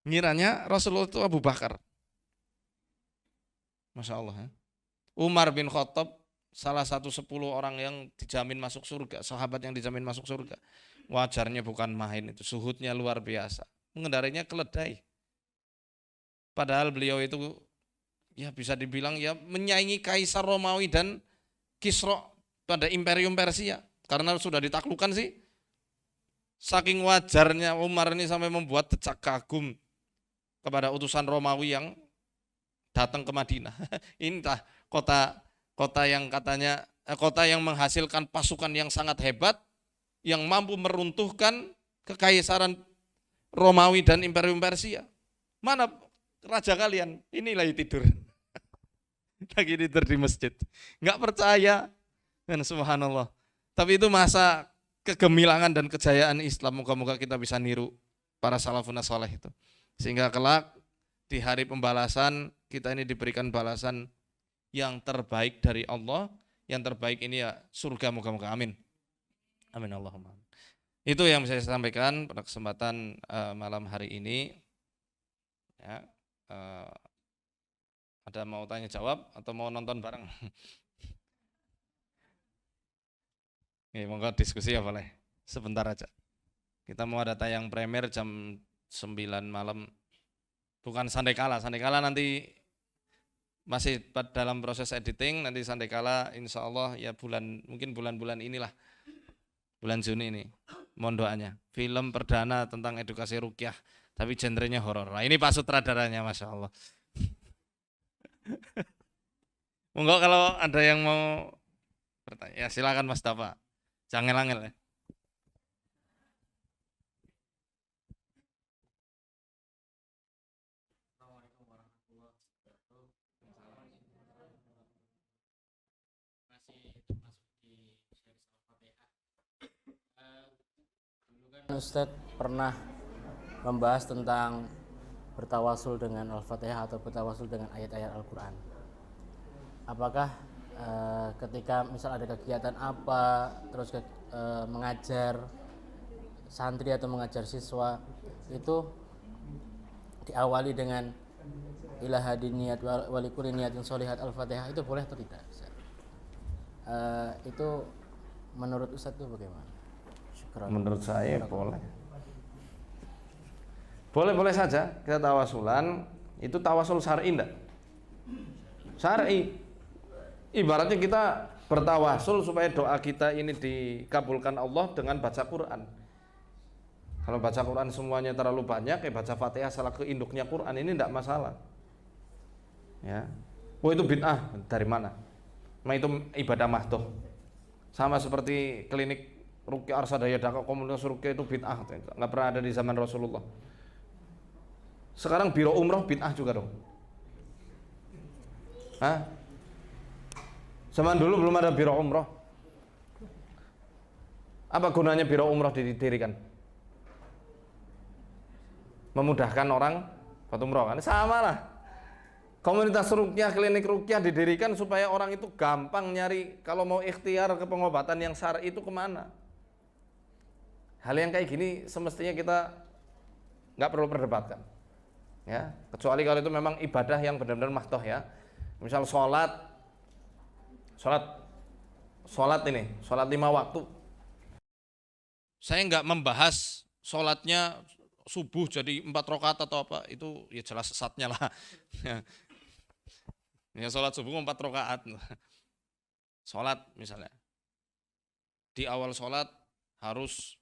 Ngiranya Rasulullah itu Abu Bakar. Masya Allah. Umar bin Khattab salah satu 10 orang yang dijamin masuk surga, sahabat yang dijamin masuk surga. Wajarnya bukan main itu, suhudnya luar biasa. Mengendarainya keledai. Padahal beliau itu ya bisa dibilang ya menyaingi Kaisar Romawi dan Kisra pada Imperium Persia. Karena sudah ditaklukkan sih. Saking wajarnya Umar ini sampai membuat decak kagum kepada utusan Romawi yang datang ke Madinah. Ini kota yang katanya kota yang menghasilkan pasukan yang sangat hebat, yang mampu meruntuhkan kekaisaran Romawi dan Imperium Persia. Mana raja kalian? Ini lagi tidur. Lagi tidur di masjid. Enggak percaya. Dan subhanallah. Tapi itu masa kegemilangan dan kejayaan Islam. Moga-moga kita bisa niru para salafun saleh itu. Sehingga kelak di hari pembalasan kita ini diberikan balasan yang terbaik dari Allah. Yang terbaik ini ya surga, moga-moga amin. Amin Allahumma. Itu yang saya sampaikan pada kesempatan malam hari ini. Ya, ada mau tanya jawab atau mau nonton bareng? Oke, monggo diskusi ya boleh. Sebentar aja. Kita mau ada tayang premier jam 9 malam. Bukan Sandekala. Sandekala nanti masih dalam proses editing. Nanti Sandekala insya Allah ya mungkin bulan-bulan inilah. Bulan Juni ini, mohon doanya. Film perdana tentang edukasi ruqyah, tapi genrenya horor. Nah, ini Pak sutradaranya, Masya Allah. Monggo kalau ada yang mau bertanya, ya silakan Mas Dafa. Jangan angel ya. Ustadz pernah membahas tentang bertawasul dengan Al-Fatihah atau bertawasul dengan ayat-ayat Al-Quran. Apakah ketika misal ada kegiatan apa, terus mengajar santri atau mengajar siswa, itu diawali dengan ila hadin niyat walikuli niyatin sholihat al-Fatihah itu boleh atau tidak? Itu menurut Ustadz itu bagaimana? Syukran. Menurut saya boleh. Boleh-boleh saja kita tawasulan, itu tawasul syar'i enggak? Syar'i. Ibaratnya kita bertawasul supaya doa kita ini dikabulkan Allah dengan baca Quran. Kalau baca Quran semuanya terlalu banyak, baca Fatihah salah ke induknya Quran ini enggak masalah. Ya. Oh itu bid'ah, dari mana? Nah itu ibadah mahdoh. Sama seperti klinik Ruqyah Arsadaya Daka, komunitas Ruqyah itu bid'ah, enggak pernah ada di zaman Rasulullah. Sekarang biro umroh bid'ah juga dong. Hah? Zaman dulu belum ada biro umroh. Apa gunanya biro umroh didirikan? Memudahkan orang buat umroh kan? Sama lah. Komunitas Ruqyah, klinik Ruqyah didirikan supaya orang itu gampang nyari kalau mau ikhtiar ke pengobatan yang syar'i itu kemana. Hal yang kayak gini semestinya kita nggak perlu perdebatkan. Ya, kecuali kalau itu memang ibadah yang benar-benar mahdoh ya. Misal sholat ini, sholat 5 waktu. Saya nggak membahas sholatnya subuh jadi 4 rakaat atau apa, itu ya jelas sesatnya lah. Ya sholat subuh 4 rakaat. Sholat misalnya, di awal sholat harus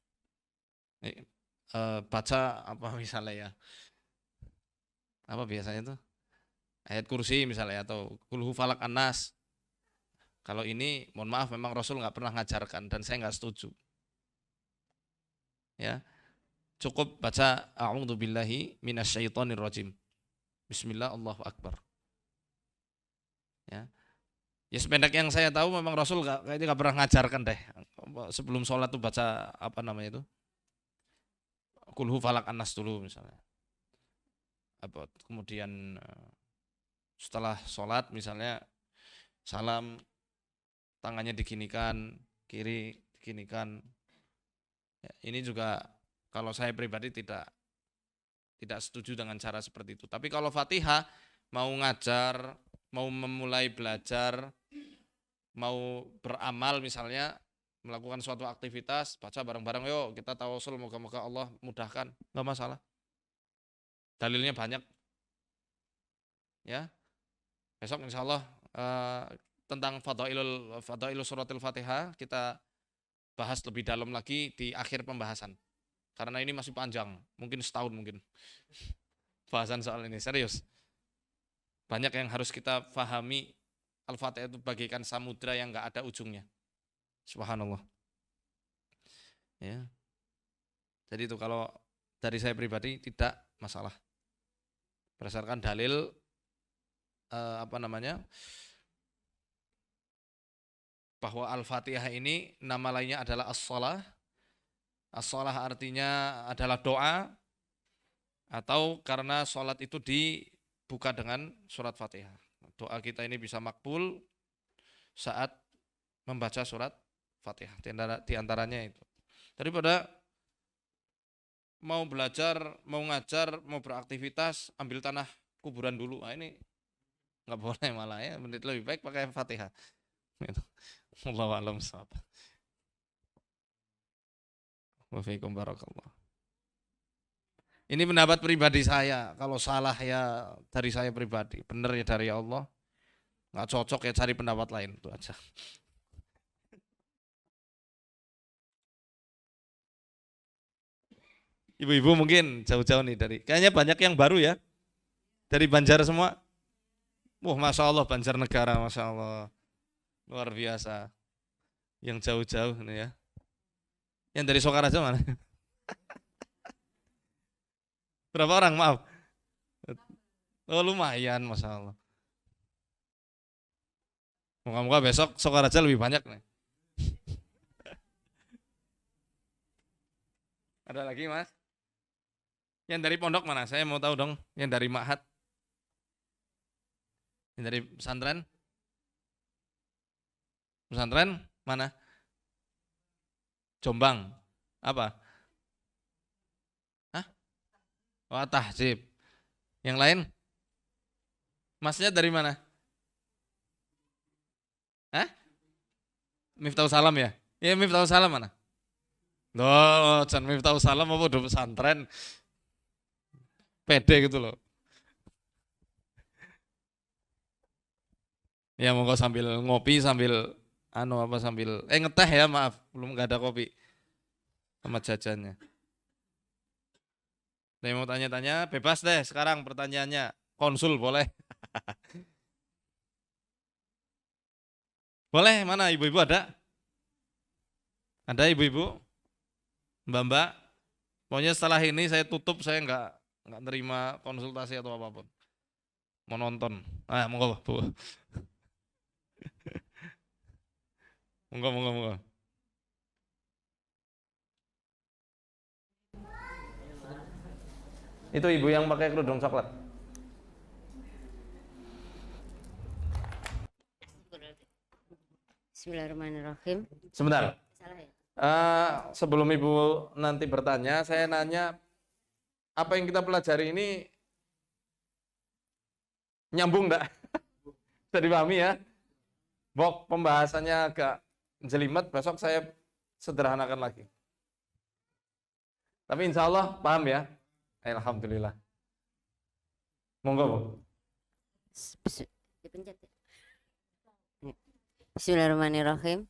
baca apa misalnya ya, apa biasanya tuh ayat kursi misalnya atau kulhu falak anas. Kalau ini mohon maaf memang Rasul nggak pernah ngajarkan dan saya nggak setuju. Ya, cukup baca a'udzubillahi minasyaitonirrajim. Bismillah Allahu akbar. Ya. Ya sependek yang saya tahu memang Rasul kayaknya nggak pernah ngajarkan deh. Sebelum sholat tuh baca apa namanya itu? Kulhu falak anas dulu misalnya. Apa kemudian setelah sholat misalnya salam, tangannya diginikan, kiri diginikan. Ya, ini juga kalau saya pribadi tidak setuju dengan cara seperti itu. Tapi kalau Fatihah mau ngajar, mau memulai belajar, mau beramal misalnya melakukan suatu aktivitas, baca bareng-bareng, yuk kita tawasul moga-moga Allah mudahkan, nggak masalah. Dalilnya banyak. Ya, besok insya Allah tentang fadailul suratul Fatihah kita bahas lebih dalam lagi di akhir pembahasan. Karena ini masih panjang, mungkin setahun mungkin bahasan soal ini, serius. Banyak yang harus kita pahami. Al-Fatihah itu bagaikan samudra yang nggak ada ujungnya. Subhanallah. Ya. Jadi itu kalau dari saya pribadi tidak masalah. Berdasarkan dalil bahwa Al-Fatihah ini nama lainnya adalah as-shalah. As-shalah artinya adalah doa, atau karena sholat itu dibuka dengan surat Fatihah. Doa kita ini bisa makbul saat membaca surat Fatihah. Di antaranya itu. Daripada mau belajar, mau ngajar, mau beraktivitas, ambil tanah kuburan dulu. Nah, ini nggak boleh malah ya. Lebih baik pakai Fatihah. Wallahu a'lam bishawab. Wa fiikum barakallah. Ini pendapat pribadi saya. Kalau salah ya dari saya pribadi, benar ya dari Allah. Nggak cocok ya cari pendapat lain, itu aja. Ibu-ibu mungkin jauh-jauh nih kayaknya banyak yang baru ya, dari Banjar semua. Masya Allah, Banjarnegara, Masya Allah, luar biasa. Yang jauh-jauh nih ya. Yang dari Sokaraja mana? Berapa orang, maaf? Oh lumayan, Masya Allah. Moga-moga besok Sokaraja lebih banyak nih. Ada lagi mas? Yang dari pondok mana? Saya mau tahu dong. Yang dari Ma'had? Yang dari pesantren? Pesantren mana? Jombang. Apa? Hah? Oh tahzib. Yang lain? Masnya dari mana? Hah? Miftahul Salam ya? Ya Miftahul Salam mana? Loh, jangan Miftahul Salam apa udah pesantren. Pede gitu loh. Ya monggo sambil ngopi sambil sambil ngeteh ya, maaf belum nggak ada kopi sama jajannya. Saya mau tanya-tanya bebas deh sekarang pertanyaannya, konsul boleh. Boleh, mana ibu-ibu ada? Ada ibu-ibu? Mbak-mbak? Pokoknya setelah ini saya tutup, saya nggak nerima konsultasi atau apapun. Mau nonton. Ah, monggo, Bu. Monggo, monggo, monggo. Itu ibu yang pakai kerudung coklat. Bismillahirrahmanirrahim. Sebentar. Salah ya? Sebelum ibu nanti bertanya, saya nanya apa yang kita pelajari ini nyambung enggak? Bisa dipahami ya? Bok pembahasannya agak jelimet, besok saya sederhanakan lagi. Tapi insya Allah paham ya? Alhamdulillah. Monggo, Bu. Dipencet ya? Bismillahirrahmanirrahim.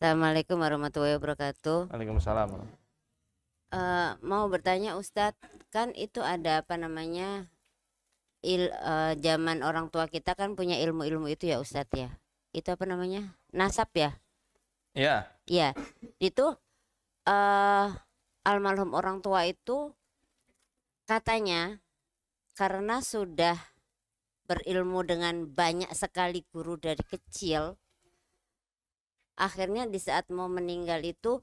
Assalamualaikum warahmatullahi wabarakatuh. Waalaikumsalam. Mau bertanya Ustadz, kan itu ada apa namanya zaman orang tua kita kan punya ilmu-ilmu itu ya Ustadz ya. Itu apa namanya? Nasab ya? Iya. Iya. Itu almarhum orang tua itu katanya karena sudah berilmu dengan banyak sekali guru dari kecil, akhirnya di saat mau meninggal itu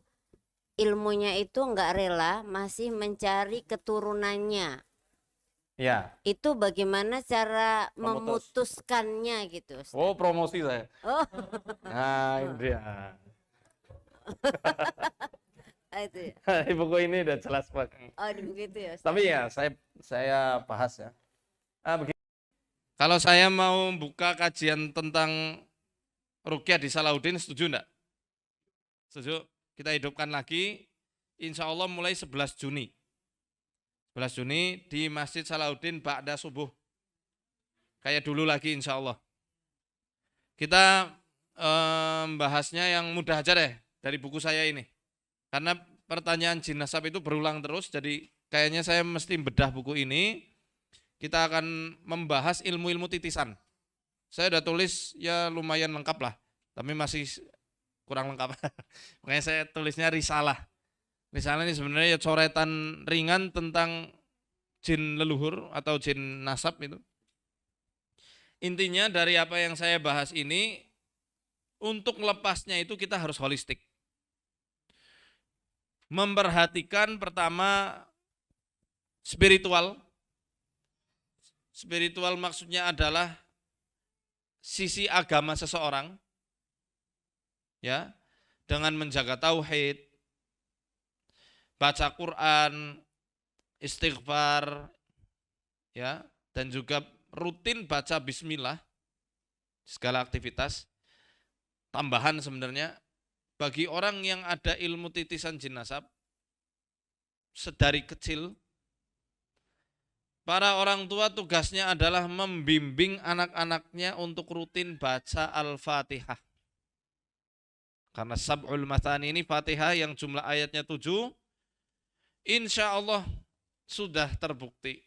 ilmunya itu nggak rela, masih mencari keturunannya. Iya. Itu bagaimana cara memutuskannya gitu Ustaz? Oh, promosi saya. Oh. Nah, ini dia. Itu ya. Buku ini udah jelas Pak. Oh, begitu ya Ustaz. Tapi ya saya bahas ya. Begini. Kalau saya mau buka kajian tentang ruqyah di Salahuddin, setuju enggak? Setuju? Kita hidupkan lagi, insya Allah mulai 11 Juni. 11 Juni di Masjid Salahuddin ba'da subuh. Kayak dulu lagi insya Allah. Kita bahasnya yang mudah aja deh dari buku saya ini. Karena pertanyaan jin nasab itu berulang terus, jadi kayaknya saya mesti bedah buku ini. Kita akan membahas ilmu-ilmu titisan. Saya udah tulis ya lumayan lengkap lah, tapi masih kurang lengkap. Makanya saya tulisnya risalah. Risalah ini sebenarnya ya coretan ringan tentang jin leluhur atau jin nasab itu. Intinya dari apa yang saya bahas ini, untuk lepasnya itu kita harus holistik. Memperhatikan pertama spiritual. Spiritual maksudnya adalah sisi agama seseorang, ya, dengan menjaga tauhid, baca Quran, istighfar, ya, dan juga rutin baca bismillah, segala aktivitas. Tambahan sebenarnya, bagi orang yang ada ilmu titisan jin nasab, sedari kecil, para orang tua tugasnya adalah membimbing anak-anaknya untuk rutin baca Al-Fatihah. Karena Sab'ul Mathani ini Fatihah yang jumlah ayatnya 7, insya Allah sudah terbukti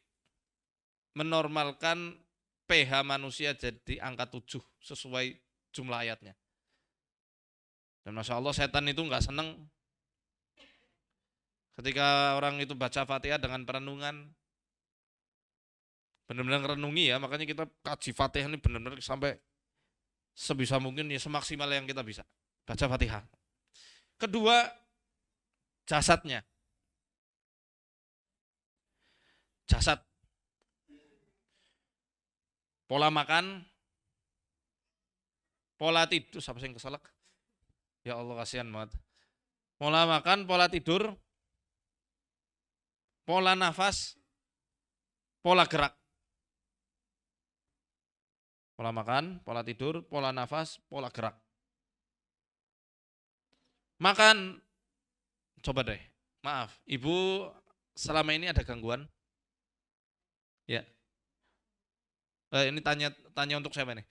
menormalkan pH manusia jadi angka 7 sesuai jumlah ayatnya. Dan Masya Allah setan itu nggak seneng ketika orang itu baca Fatihah dengan perenungan. Benar-benar renungi ya, makanya kita kaji Fatihah ini benar-benar sampai sebisa mungkin ya semaksimal yang kita bisa baca Fatihah. Kedua, jasadnya. Jasad. Pola makan, pola tidur, siapa yang keselak? Ya Allah kasihan banget. Pola makan, pola tidur, pola nafas, pola gerak. Pola makan, pola tidur, pola nafas, pola gerak. Makan, coba deh. Maaf, Ibu selama ini ada gangguan? Ya. Ini tanya untuk siapa nih?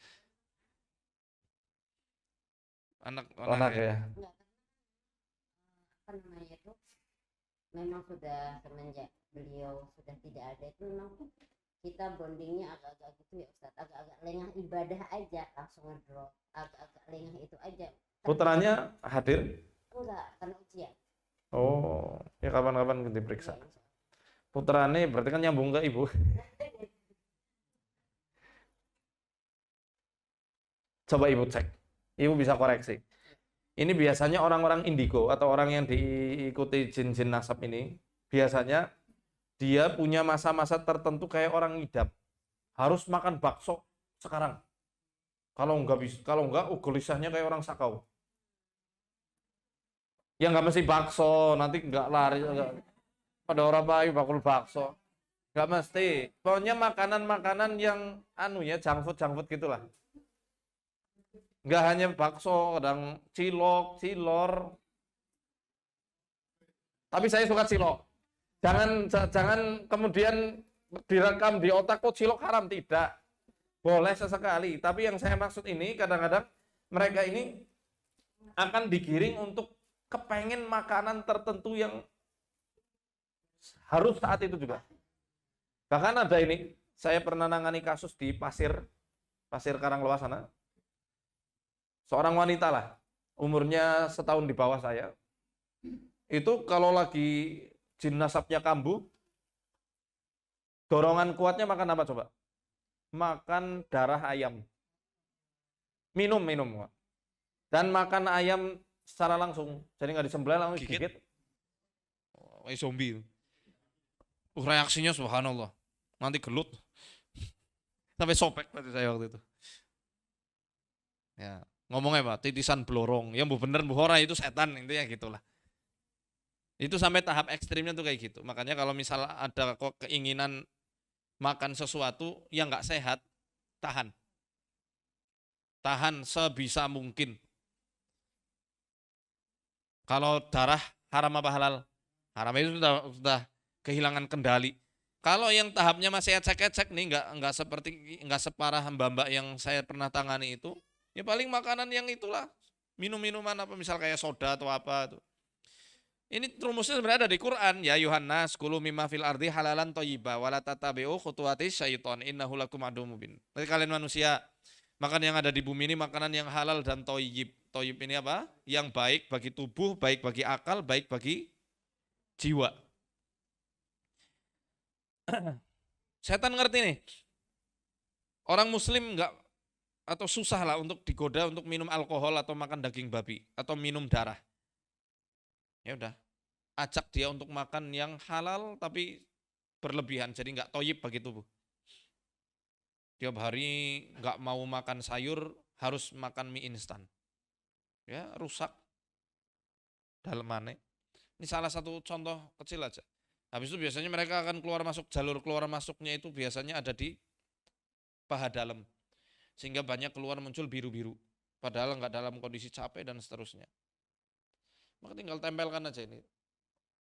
Anak ya. Enggak, apa namanya itu memang sudah semenjak beliau sudah tidak ada itu memang kita bondingnya agak-agak gitu ya Ustadz, agak-agak lengah ibadah aja langsung ngedrop, agak-agak lengah itu aja. Putranya hadir? Enggak, karena ujian. Oh, ya kapan-kapan diperiksa. Ya, Putrane berarti kan nyambung ke ibu. Coba ibu cek, ibu bisa koreksi. Ini biasanya orang-orang indigo atau orang yang diikuti jin-jin nasab ini, biasanya dia punya masa-masa tertentu kayak orang ngidam. Harus makan bakso sekarang. Kalau enggak gelisahnya kayak orang sakau. Ya nggak mesti bakso, nanti nggak lari. Pada orang payu bakul bakso. Nggak mesti. Pokoknya makanan-makanan yang junk food gitulah. Nggak hanya bakso, kadang cilok, cilor. Tapi saya suka cilok. Jangan kemudian direkam di otak kok cilok haram, tidak. Boleh sesekali. Tapi yang saya maksud ini kadang-kadang mereka ini akan digiring untuk kepengen makanan tertentu yang harus saat itu juga. Bahkan ada ini, saya pernah nangani kasus di Pasir Karanglewas sana. Seorang wanita lah, umurnya setahun di bawah saya. Itu kalau lagi jin nasabnya kambuh, dorongan kuatnya makan apa coba? Makan darah ayam. Minum. Dan makan ayam secara langsung. Jadi nggak disembelih, langsung gigit. Zombie. Reaksinya subhanallah. Nanti gelut. Sampai sobek berarti saya waktu itu. Ya. Ngomongnya Pak, titisan blorong. Ya bener ora itu setan, intinya gitulah. Itu sampai tahap ekstrimnya tuh kayak gitu. Makanya kalau misal ada kok keinginan makan sesuatu yang nggak sehat, tahan. Tahan sebisa mungkin. Kalau darah haram apa halal? Haram itu sudah kehilangan kendali. Kalau yang tahapnya masih ecek-ecek nih, nggak separah mbak-mbak yang saya pernah tangani itu. Ya paling makanan yang itulah, minum-minuman apa misal kayak soda atau apa tuh. Ini rumusnya sebenarnya ada di Quran, ya Yohanes, kulu mimma fil ardi halalan thayyiba wala tatabi'u khutuwatis syaiton innahu lakum aduwwum mubin. Berarti kalian manusia, makan yang ada di bumi ini makanan yang halal dan thayyib. Thayyib ini apa? Yang baik bagi tubuh, baik bagi akal, baik bagi jiwa. Setan ngerti nih. Orang muslim enggak atau susah lah untuk digoda untuk minum alkohol atau makan daging babi atau minum darah. Ya udah, ajak dia untuk makan yang halal tapi berlebihan, jadi nggak toyib bagi tubuh. Tiap hari nggak mau makan sayur, harus makan mie instan. Ya rusak dalemannya. Ini salah satu contoh kecil aja. Habis itu biasanya mereka akan jalur keluar masuknya itu biasanya ada di paha dalam. Sehingga banyak keluar muncul biru-biru. Padahal nggak dalam kondisi capek dan seterusnya. Maka tinggal tempelkan aja ini.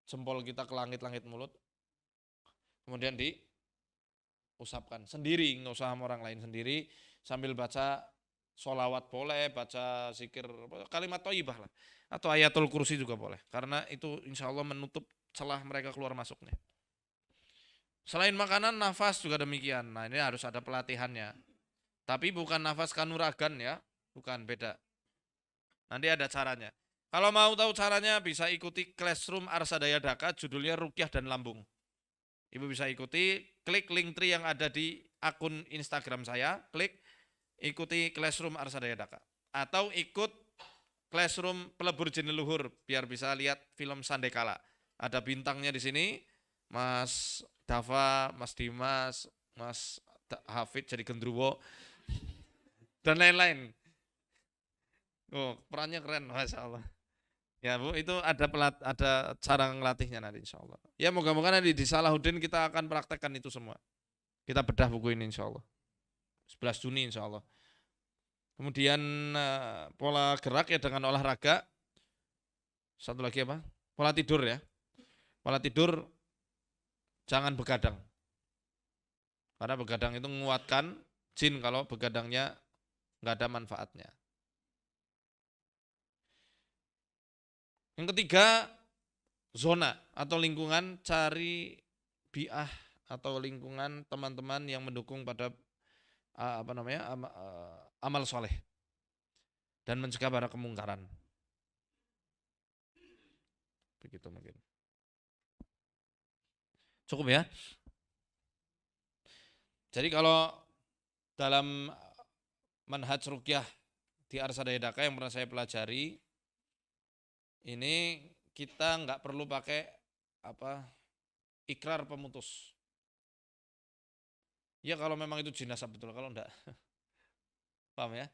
Jempol kita ke langit-langit mulut. Kemudian diusapkan sendiri, nggak usah sama orang lain, sendiri. Sambil baca sholawat boleh, baca zikir, kalimat thayyibah lah. Atau ayatul kursi juga boleh. Karena itu insya Allah menutup celah mereka keluar masuknya. Selain makanan, nafas juga demikian. Nah ini harus ada pelatihannya. Tapi bukan nafas kanuragan ya, bukan, beda. Nanti ada caranya. Kalau mau tahu caranya bisa ikuti Classroom Arsadaya Daka, judulnya Ruqyah dan Lambung. Ibu bisa ikuti, klik link tree yang ada di akun Instagram saya, klik, ikuti Classroom Arsadaya Daka. Atau ikut Classroom Pelebur Jin Leluhur, biar bisa lihat film Sandekala. Ada bintangnya di sini, Mas Dava, Mas Dimas, Mas Hafid jadi Gendruwo, dan lain-lain. Oh, perannya keren, Masya Allah. Ya Bu, itu ada cara ngelatihnya nanti insya Allah. Ya moga-moga nanti di Salahuddin kita akan praktekkan itu semua. Kita bedah buku ini insya Allah. 11 Juni insya Allah. Kemudian pola gerak ya dengan olahraga. Satu lagi apa? Pola tidur ya. Pola tidur jangan begadang. Karena begadang itu menguatkan jin kalau begadangnya nggak ada manfaatnya. Yang ketiga, zona atau lingkungan, cari biah atau lingkungan teman-teman yang mendukung pada amal soleh dan mencegah bara kemungkaran. Begitu mungkin. Cukup ya. Jadi kalau dalam manhaj ruqyah di Arsada Hidayah yang pernah saya pelajari, ini kita nggak perlu pakai ikrar pemutus. Ya kalau memang itu jenazah betul, kalau enggak. Paham ya?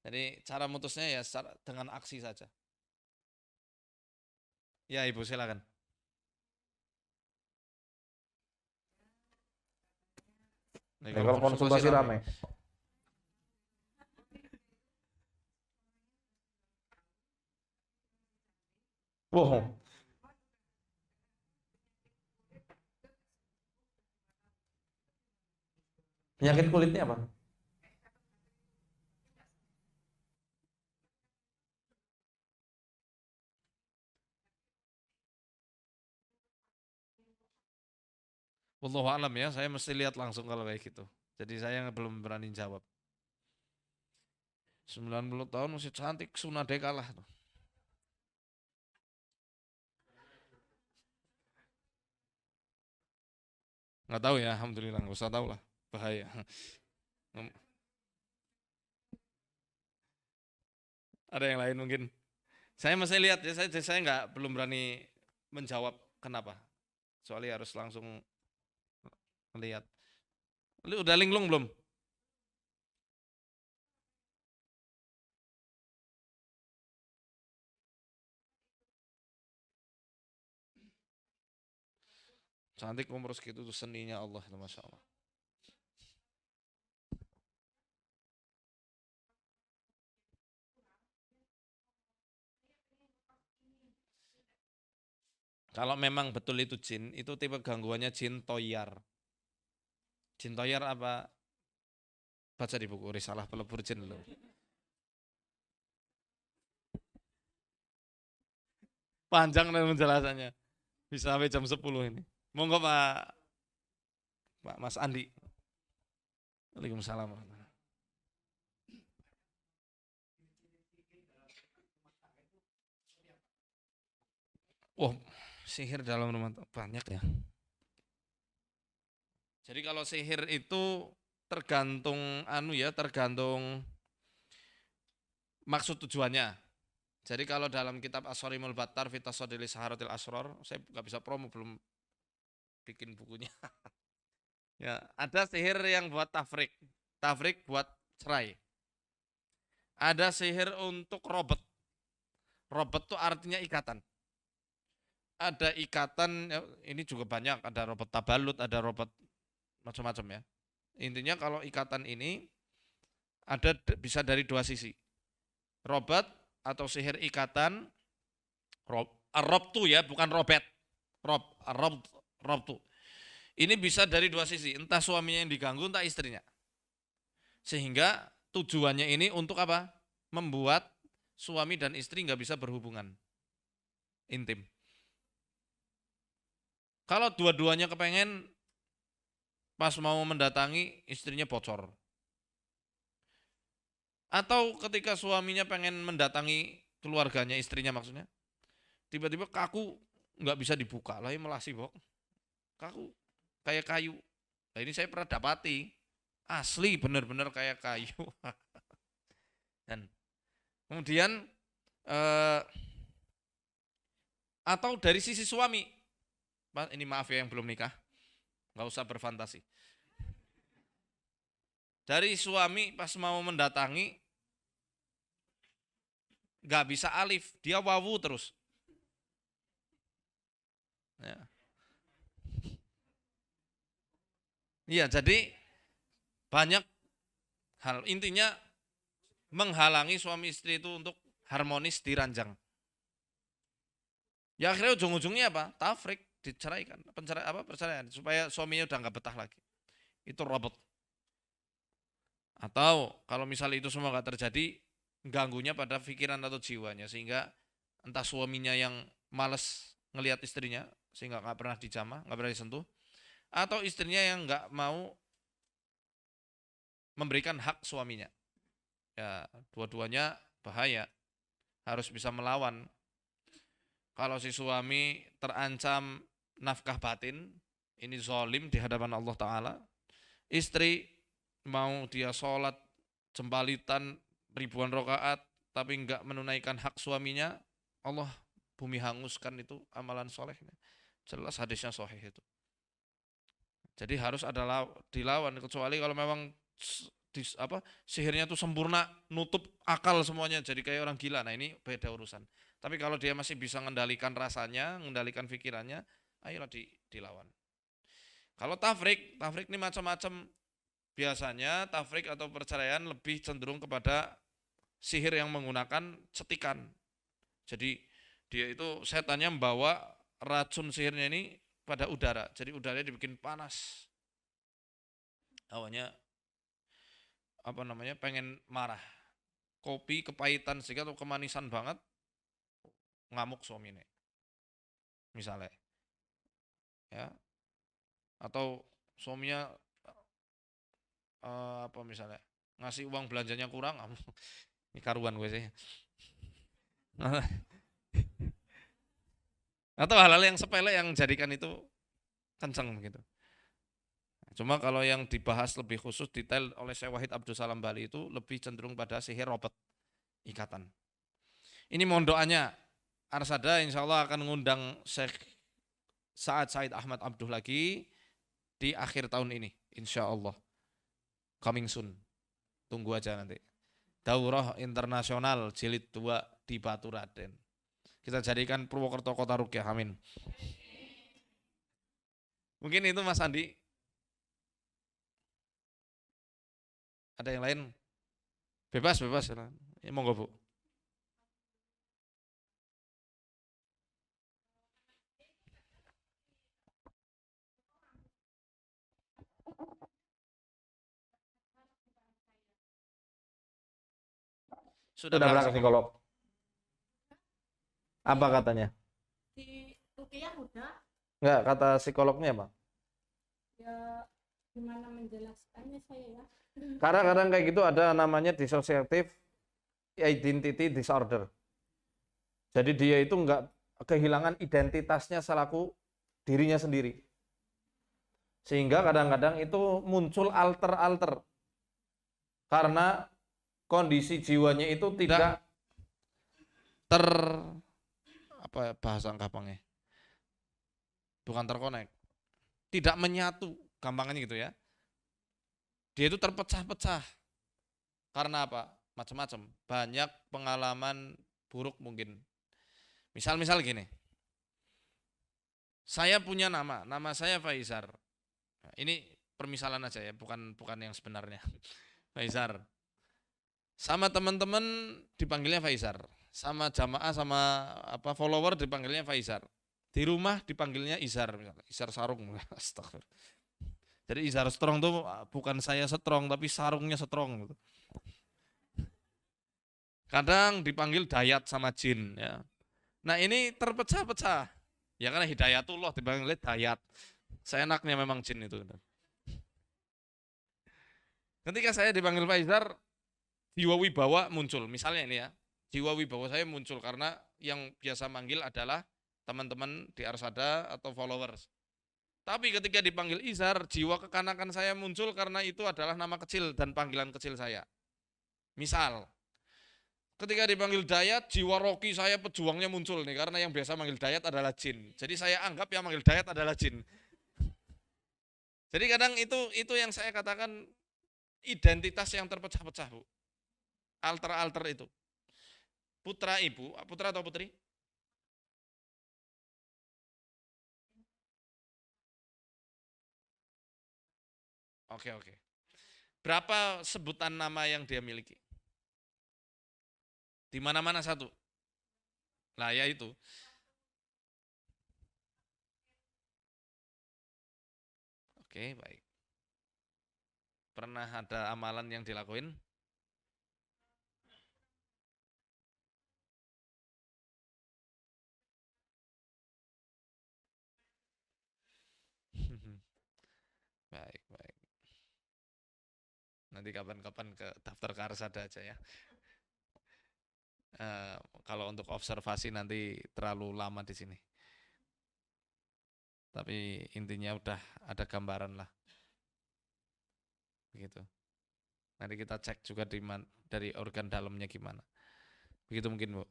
Jadi cara mutusnya ya dengan aksi saja. Ya Ibu silakan. Nah, Kalau konsultasi rame. Bohong. Penyakit kulitnya apa? Wallahu alam ya, saya mesti lihat langsung kalau kayak gitu. Jadi saya belum berani jawab. 90 tahun masih cantik, Sunade kalah tuh. Nggak tahu ya, alhamdulillah nggak usah tahu lah, bahaya. Ada yang lain mungkin. Saya masih lihat ya, saya nggak belum berani menjawab kenapa. Soalnya harus langsung melihat. Lu udah linglung belum? Cantik umur segitu tuh seninya Allah itu Masya Allah. Kalau memang betul itu jin, itu tipe gangguannya jin toyar. Jin toyar apa? Baca di buku Risalah Pelebur Jin lo. Panjang dan penjelasannya. Bisa sampai jam 10 ini. Monggo Pak Mas Andi. Waalaikumsalam. Wah, sihir dalam rumah banyak ya. Jadi kalau sihir itu tergantung tergantung maksud tujuannya. Jadi kalau dalam kitab As-Sarimul Battar fi Tasadduli Saharatil Asrar, saya nggak bisa promo, belum bikin bukunya. Ya, ada sihir yang buat tafrik. Tafrik buat cerai. Ada sihir untuk robot. Robot itu artinya ikatan. Ada ikatan, ini juga banyak, ada robot tabalut, ada robot macam-macam ya. Intinya kalau ikatan ini bisa dari dua sisi. Robot atau sihir ikatan, robtu ya, bukan robet. Robtu. Ini bisa dari dua sisi, entah suaminya yang diganggu, entah istrinya. Sehingga tujuannya ini untuk apa? Membuat suami dan istri nggak bisa berhubungan intim. Kalau dua-duanya kepengen, pas mau mendatangi istrinya bocor. Atau ketika suaminya pengen mendatangi keluarganya, istrinya maksudnya, tiba-tiba kaku nggak bisa dibuka, lah melasi kok. Kaku kayak kayu. Nah ini saya pernah dapati, asli benar-benar kayak kayu. Dan kemudian atau dari sisi suami, ini maaf ya yang belum nikah, nggak usah berfantasi. Dari suami pas mau mendatangi, nggak bisa alif, dia wawu terus. Ya. Iya, jadi banyak hal. Intinya menghalangi suami istri itu untuk harmonis di ranjang. Ya akhirnya ujung-ujungnya apa? Tafrik, diceraikan, perceraian supaya suaminya udah nggak betah lagi. Itu robot. Atau kalau misalnya itu semua nggak terjadi, ganggunya pada pikiran atau jiwanya sehingga entah suaminya yang males ngelihat istrinya sehingga nggak pernah dijamah, nggak pernah disentuh, atau istrinya yang nggak mau memberikan hak suaminya. Ya, dua-duanya bahaya, harus bisa melawan. Kalau si suami terancam nafkah batin, ini zolim di hadapan Allah Ta'ala. Istri mau dia sholat jembalitan ribuan rakaat tapi enggak menunaikan hak suaminya, Allah bumi hanguskan itu amalan solehnya. Jelas hadisnya sahih itu. Jadi harus ada dilawan, kecuali kalau memang sihirnya itu sempurna, nutup akal semuanya, jadi kayak orang gila. Nah ini beda urusan. Tapi kalau dia masih bisa mengendalikan rasanya, mengendalikan pikirannya, ayolah dilawan. Kalau tafrik ini macam-macam. Biasanya tafrik atau perceraian lebih cenderung kepada sihir yang menggunakan cetikan. Jadi dia itu setannya membawa racun sihirnya ini pada udara. Jadi udaranya dibikin panas. Awalnya pengen marah. Kopi kepahitan sehingga atau kemanisan banget, ngamuk suami ini. Misalnya. Ya. Atau suaminya misalnya ngasih uang belanjanya kurang, ini karuan gue sih. Atau hal-hal yang sepele yang jadikan itu kenceng gitu. Cuma kalau yang dibahas lebih khusus detail oleh Syekh Wahid Abdul Salam Bali itu lebih cenderung pada sihir robot ikatan. Ini mohon doanya. Arsada insya Allah akan mengundang Syekh Sa'ad Said Ahmad Abduh lagi di akhir tahun ini, insya Allah. Coming soon. Tunggu aja nanti. Daurah Internasional Jilid 2 di Batu Raden. Kita jadikan Purwokerto kota rukyah, amin. Mungkin itu Mas Andi. Ada yang lain? Bebas. Ya, monggo Bu. Sudah Sudah berapa berapa psikolog? Apa katanya? Di Rukiah udah, Enggak, kata psikolognya apa? ya gimana menjelaskannya saya ya. Kadang-kadang kayak gitu ada namanya dissociative identity disorder. Jadi dia itu enggak kehilangan identitasnya selaku dirinya sendiri. Sehingga kadang-kadang itu muncul alter-alter. Karena kondisi jiwanya itu tidak bahasa gampangnya. Bukan terkonek. Tidak menyatu, gampangnya gitu ya. Dia itu terpecah-pecah. Karena apa? Macam-macam. Banyak pengalaman buruk mungkin. Misal gini. Saya punya nama saya Faizar. Nah, ini permisalan aja ya, bukan yang sebenarnya. Faizar. Sama teman-teman dipanggilnya Faizar. Sama jamaah sama follower dipanggilnya Faizar. Di rumah dipanggilnya Izar, misalnya. Izar Sarung. Astagfirullah. Jadi Izar Strong tuh bukan saya strong tapi sarungnya strong gitu. Kadang dipanggil Dayat sama Jin ya. Nah, ini terpecah-pecah. Ya karena Hidayatullah dipanggil Dayat. Seenaknya memang Jin itu. Ketika saya dipanggil Faizar, jiwa wibawa muncul. Misalnya ini ya, jiwa wibawa saya muncul karena yang biasa manggil adalah teman-teman di Arsada atau followers. Tapi ketika dipanggil Izar, jiwa kekanakan saya muncul karena itu adalah nama kecil dan panggilan kecil saya. Misal, ketika dipanggil Dayat, jiwa Rocky saya pejuangnya muncul nih karena yang biasa manggil Dayat adalah jin. Jadi saya anggap yang manggil Dayat adalah jin. Jadi kadang itu yang saya katakan identitas yang terpecah-pecah, Bu. Alter itu. Putra ibu, putra atau putri? Oke. Berapa sebutan nama yang dia miliki? Di mana-mana satu. Lah ya itu. Oke, baik. Pernah ada amalan yang dilakuin? Baik, baik. Nanti kapan-kapan ke daftar Karsada aja ya. Kalau untuk observasi nanti terlalu lama di sini. Tapi intinya udah ada gambaran lah. Begitu. Nanti kita cek juga dari organ dalamnya gimana. Begitu mungkin, Bu.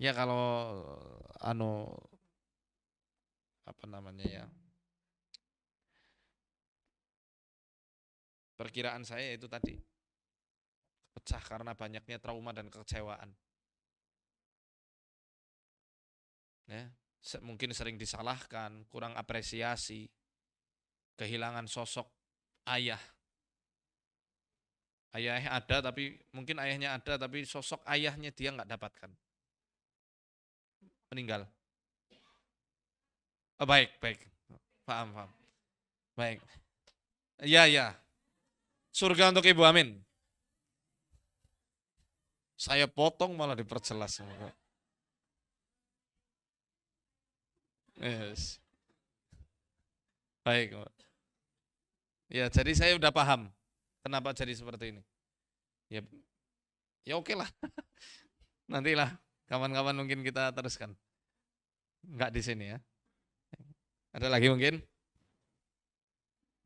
Ya kalau apa namanya ya? Perkiraan saya itu tadi pecah karena banyaknya trauma dan kekecewaan. Ya, mungkin sering disalahkan, kurang apresiasi, kehilangan sosok ayah. Ayahnya ada tapi mungkin ayahnya ada tapi sosok ayahnya dia nggak dapatkan. Meninggal. Oh, baik, baik. Paham, paham. Baik. Ya, ya. Surga untuk Ibu, amin. Saya potong malah diperjelas. Yes. Baik. Ya, jadi saya udah paham kenapa jadi seperti ini. Ya, ya oke lah. Nantilah kawan-kawan mungkin kita teruskan. Enggak di sini ya. Ada lagi mungkin?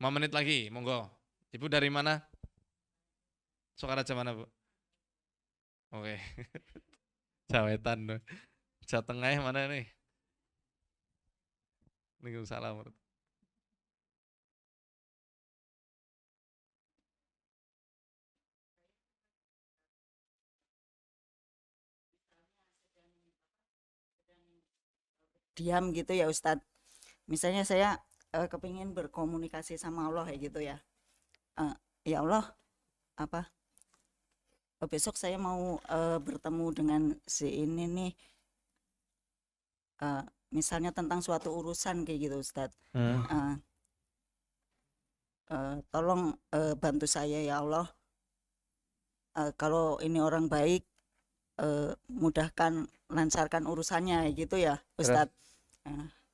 5 menit lagi, monggo. Ibu dari mana? Sokaraja mana, Bu? Oke. Jawetan. Jawa Tengah mana nih? Waalaikumsalam. Diam gitu ya Ustadz. Misalnya saya kepingin berkomunikasi sama Allah kayak gitu ya. Ya Allah, apa? Besok saya mau bertemu dengan si ini nih. Misalnya tentang suatu urusan kayak gitu Ustadz. Tolong bantu saya ya Allah. Kalau ini orang baik, mudahkan, lancarkan urusannya gitu ya Ustadz.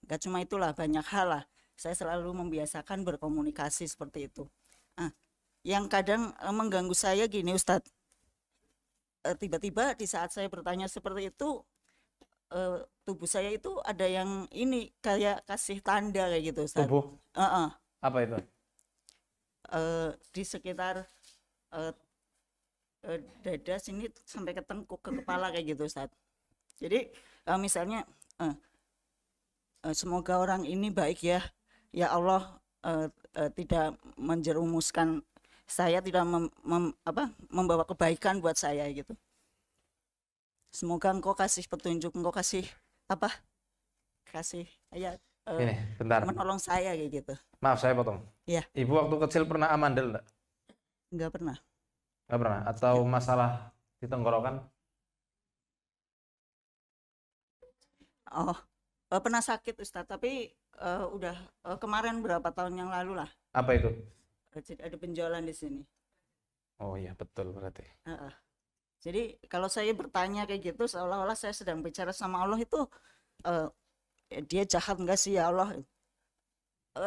Gak cuma itulah, banyak hal lah. Saya selalu membiasakan berkomunikasi seperti itu. Yang kadang mengganggu saya gini Ustadz, tiba-tiba di saat saya bertanya seperti itu, tubuh saya itu ada yang ini kayak kasih tanda kayak gitu Ustadz. Tubuh? Apa itu? Di sekitar dada sini sampai ke tengkuk, ke kepala kayak gitu Ustadz. Jadi misalnya semoga orang ini baik ya, ya Allah, tidak menjerumuskan saya, tidak membawa kebaikan buat saya gitu. Semoga engkau kasih petunjuk, engkau kasih kasih ayat ini bentar, menolong saya kayak gitu. Maaf saya potong. Iya. Ibu waktu kecil pernah amandel enggak? Enggak pernah. Enggak pernah. Atau masalah di tenggorokan? Pernah sakit Ustadz, tapi udah kemarin berapa tahun yang lalu lah. Apa itu? Ada penjualan di sini. Oh iya betul berarti. Jadi kalau saya bertanya kayak gitu seolah-olah saya sedang bicara sama Allah itu, dia jahat enggak sih ya Allah?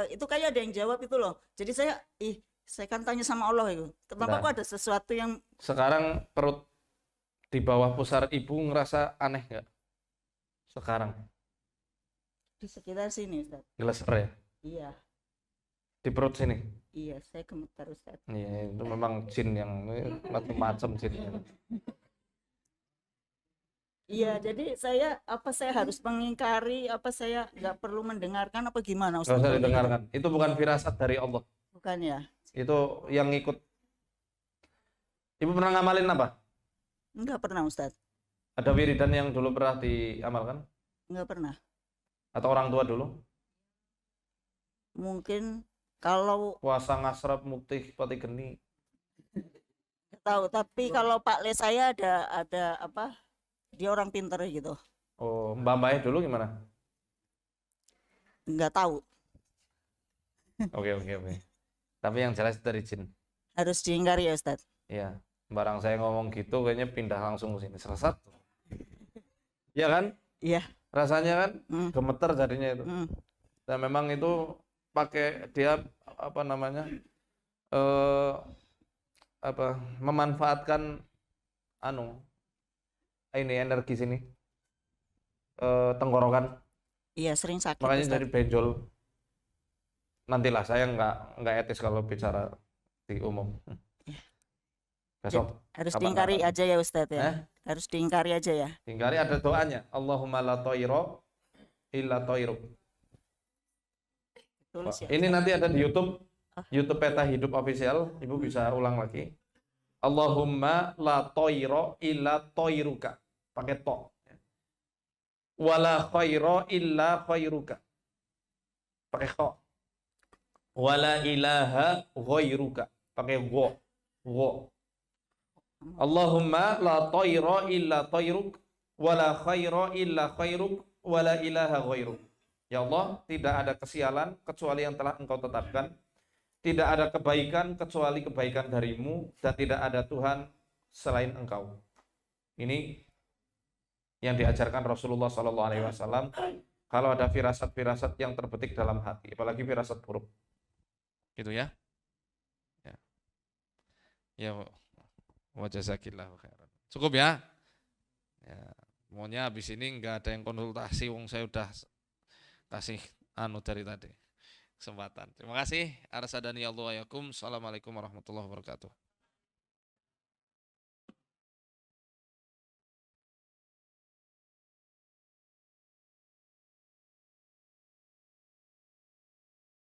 Itu kayak ada yang jawab itu loh. Jadi saya kan tanya sama Allah itu. Kenapa kok ada sesuatu yang sekarang perut di bawah pusar ibu ngerasa aneh enggak? Sekarang? Di sekitar sini Ustaz. Geleser ya? Iya. Di perut sini? Iya, saya gemetar Ustaz. Iya, itu memang jin yang macam-macam jin. Iya, jadi saya harus mengingkari, saya nggak perlu mendengarkan apa gimana Ustaz? Nggak usah didengarkan. Itu bukan firasat dari Allah. Bukan ya? Itu yang ngikut. Ibu pernah ngamalin apa? Enggak pernah Ustaz. Ada wiridan yang dulu pernah diamalkan? Enggak pernah. Atau orang tua dulu? Mungkin kalau puasa ngasrap mutih pati geni. tahu, tapi kalau Pak Le saya ada apa? Dia orang pinter gitu. Oh, Mbak dulu gimana? Nggak tahu, Oke, oke, oke. Tapi yang jelas dari jin. harus dihindari ya Ustadz. Iya. Barang saya ngomong gitu kayaknya pindah langsung ke sini. Sesat. Iya kan? Iya. Rasanya kan Hmm, gemeter jadinya itu. hmm. Dan memang itu pakai dia apa namanya? eh apa memanfaatkan anu ini energi sini tenggorokan. Iya, sering sakit Makanya Ustadz. jadi benjol. Nantilah saya nggak etis kalau bicara di umum. Besok Harus kapan-kapan. diingkari aja ya Ustadz ya. Eh? Harus diingkari aja ya. Hingkari ada doanya. Allahumma la toiro illa toiruk. Tulis ya. Ini nanti ada di YouTube. Ah. YouTube Peta Hidup Official. Ibu bisa ulang lagi. Allahumma la toiro illa toiruka. Pakai to. Wala khairo illa khairuka. Pakai kho. Wala ilaha ghairuka. Pakai go. Go. Allahumma la toiro illa toiruk. Wala khairo illa khairuk. Wala ilaha ghairuk. Ya Allah, tidak ada kesialan kecuali yang telah Engkau tetapkan. Tidak ada kebaikan kecuali kebaikan darimu. Dan tidak ada Tuhan selain Engkau. Ini yang diajarkan Rasulullah SAW. Kalau ada firasat-firasat yang terbetik dalam hati, apalagi firasat buruk. Gitu ya. Ya. Ya, wa jazakillahu khairan. Cukup ya. Ya, maunya habis ini enggak ada yang konsultasi, wong saya udah kasih dari tadi kesempatan. Terima kasih. Arsadani Allah yakum. Assalamualaikum warahmatullahi wabarakatuh.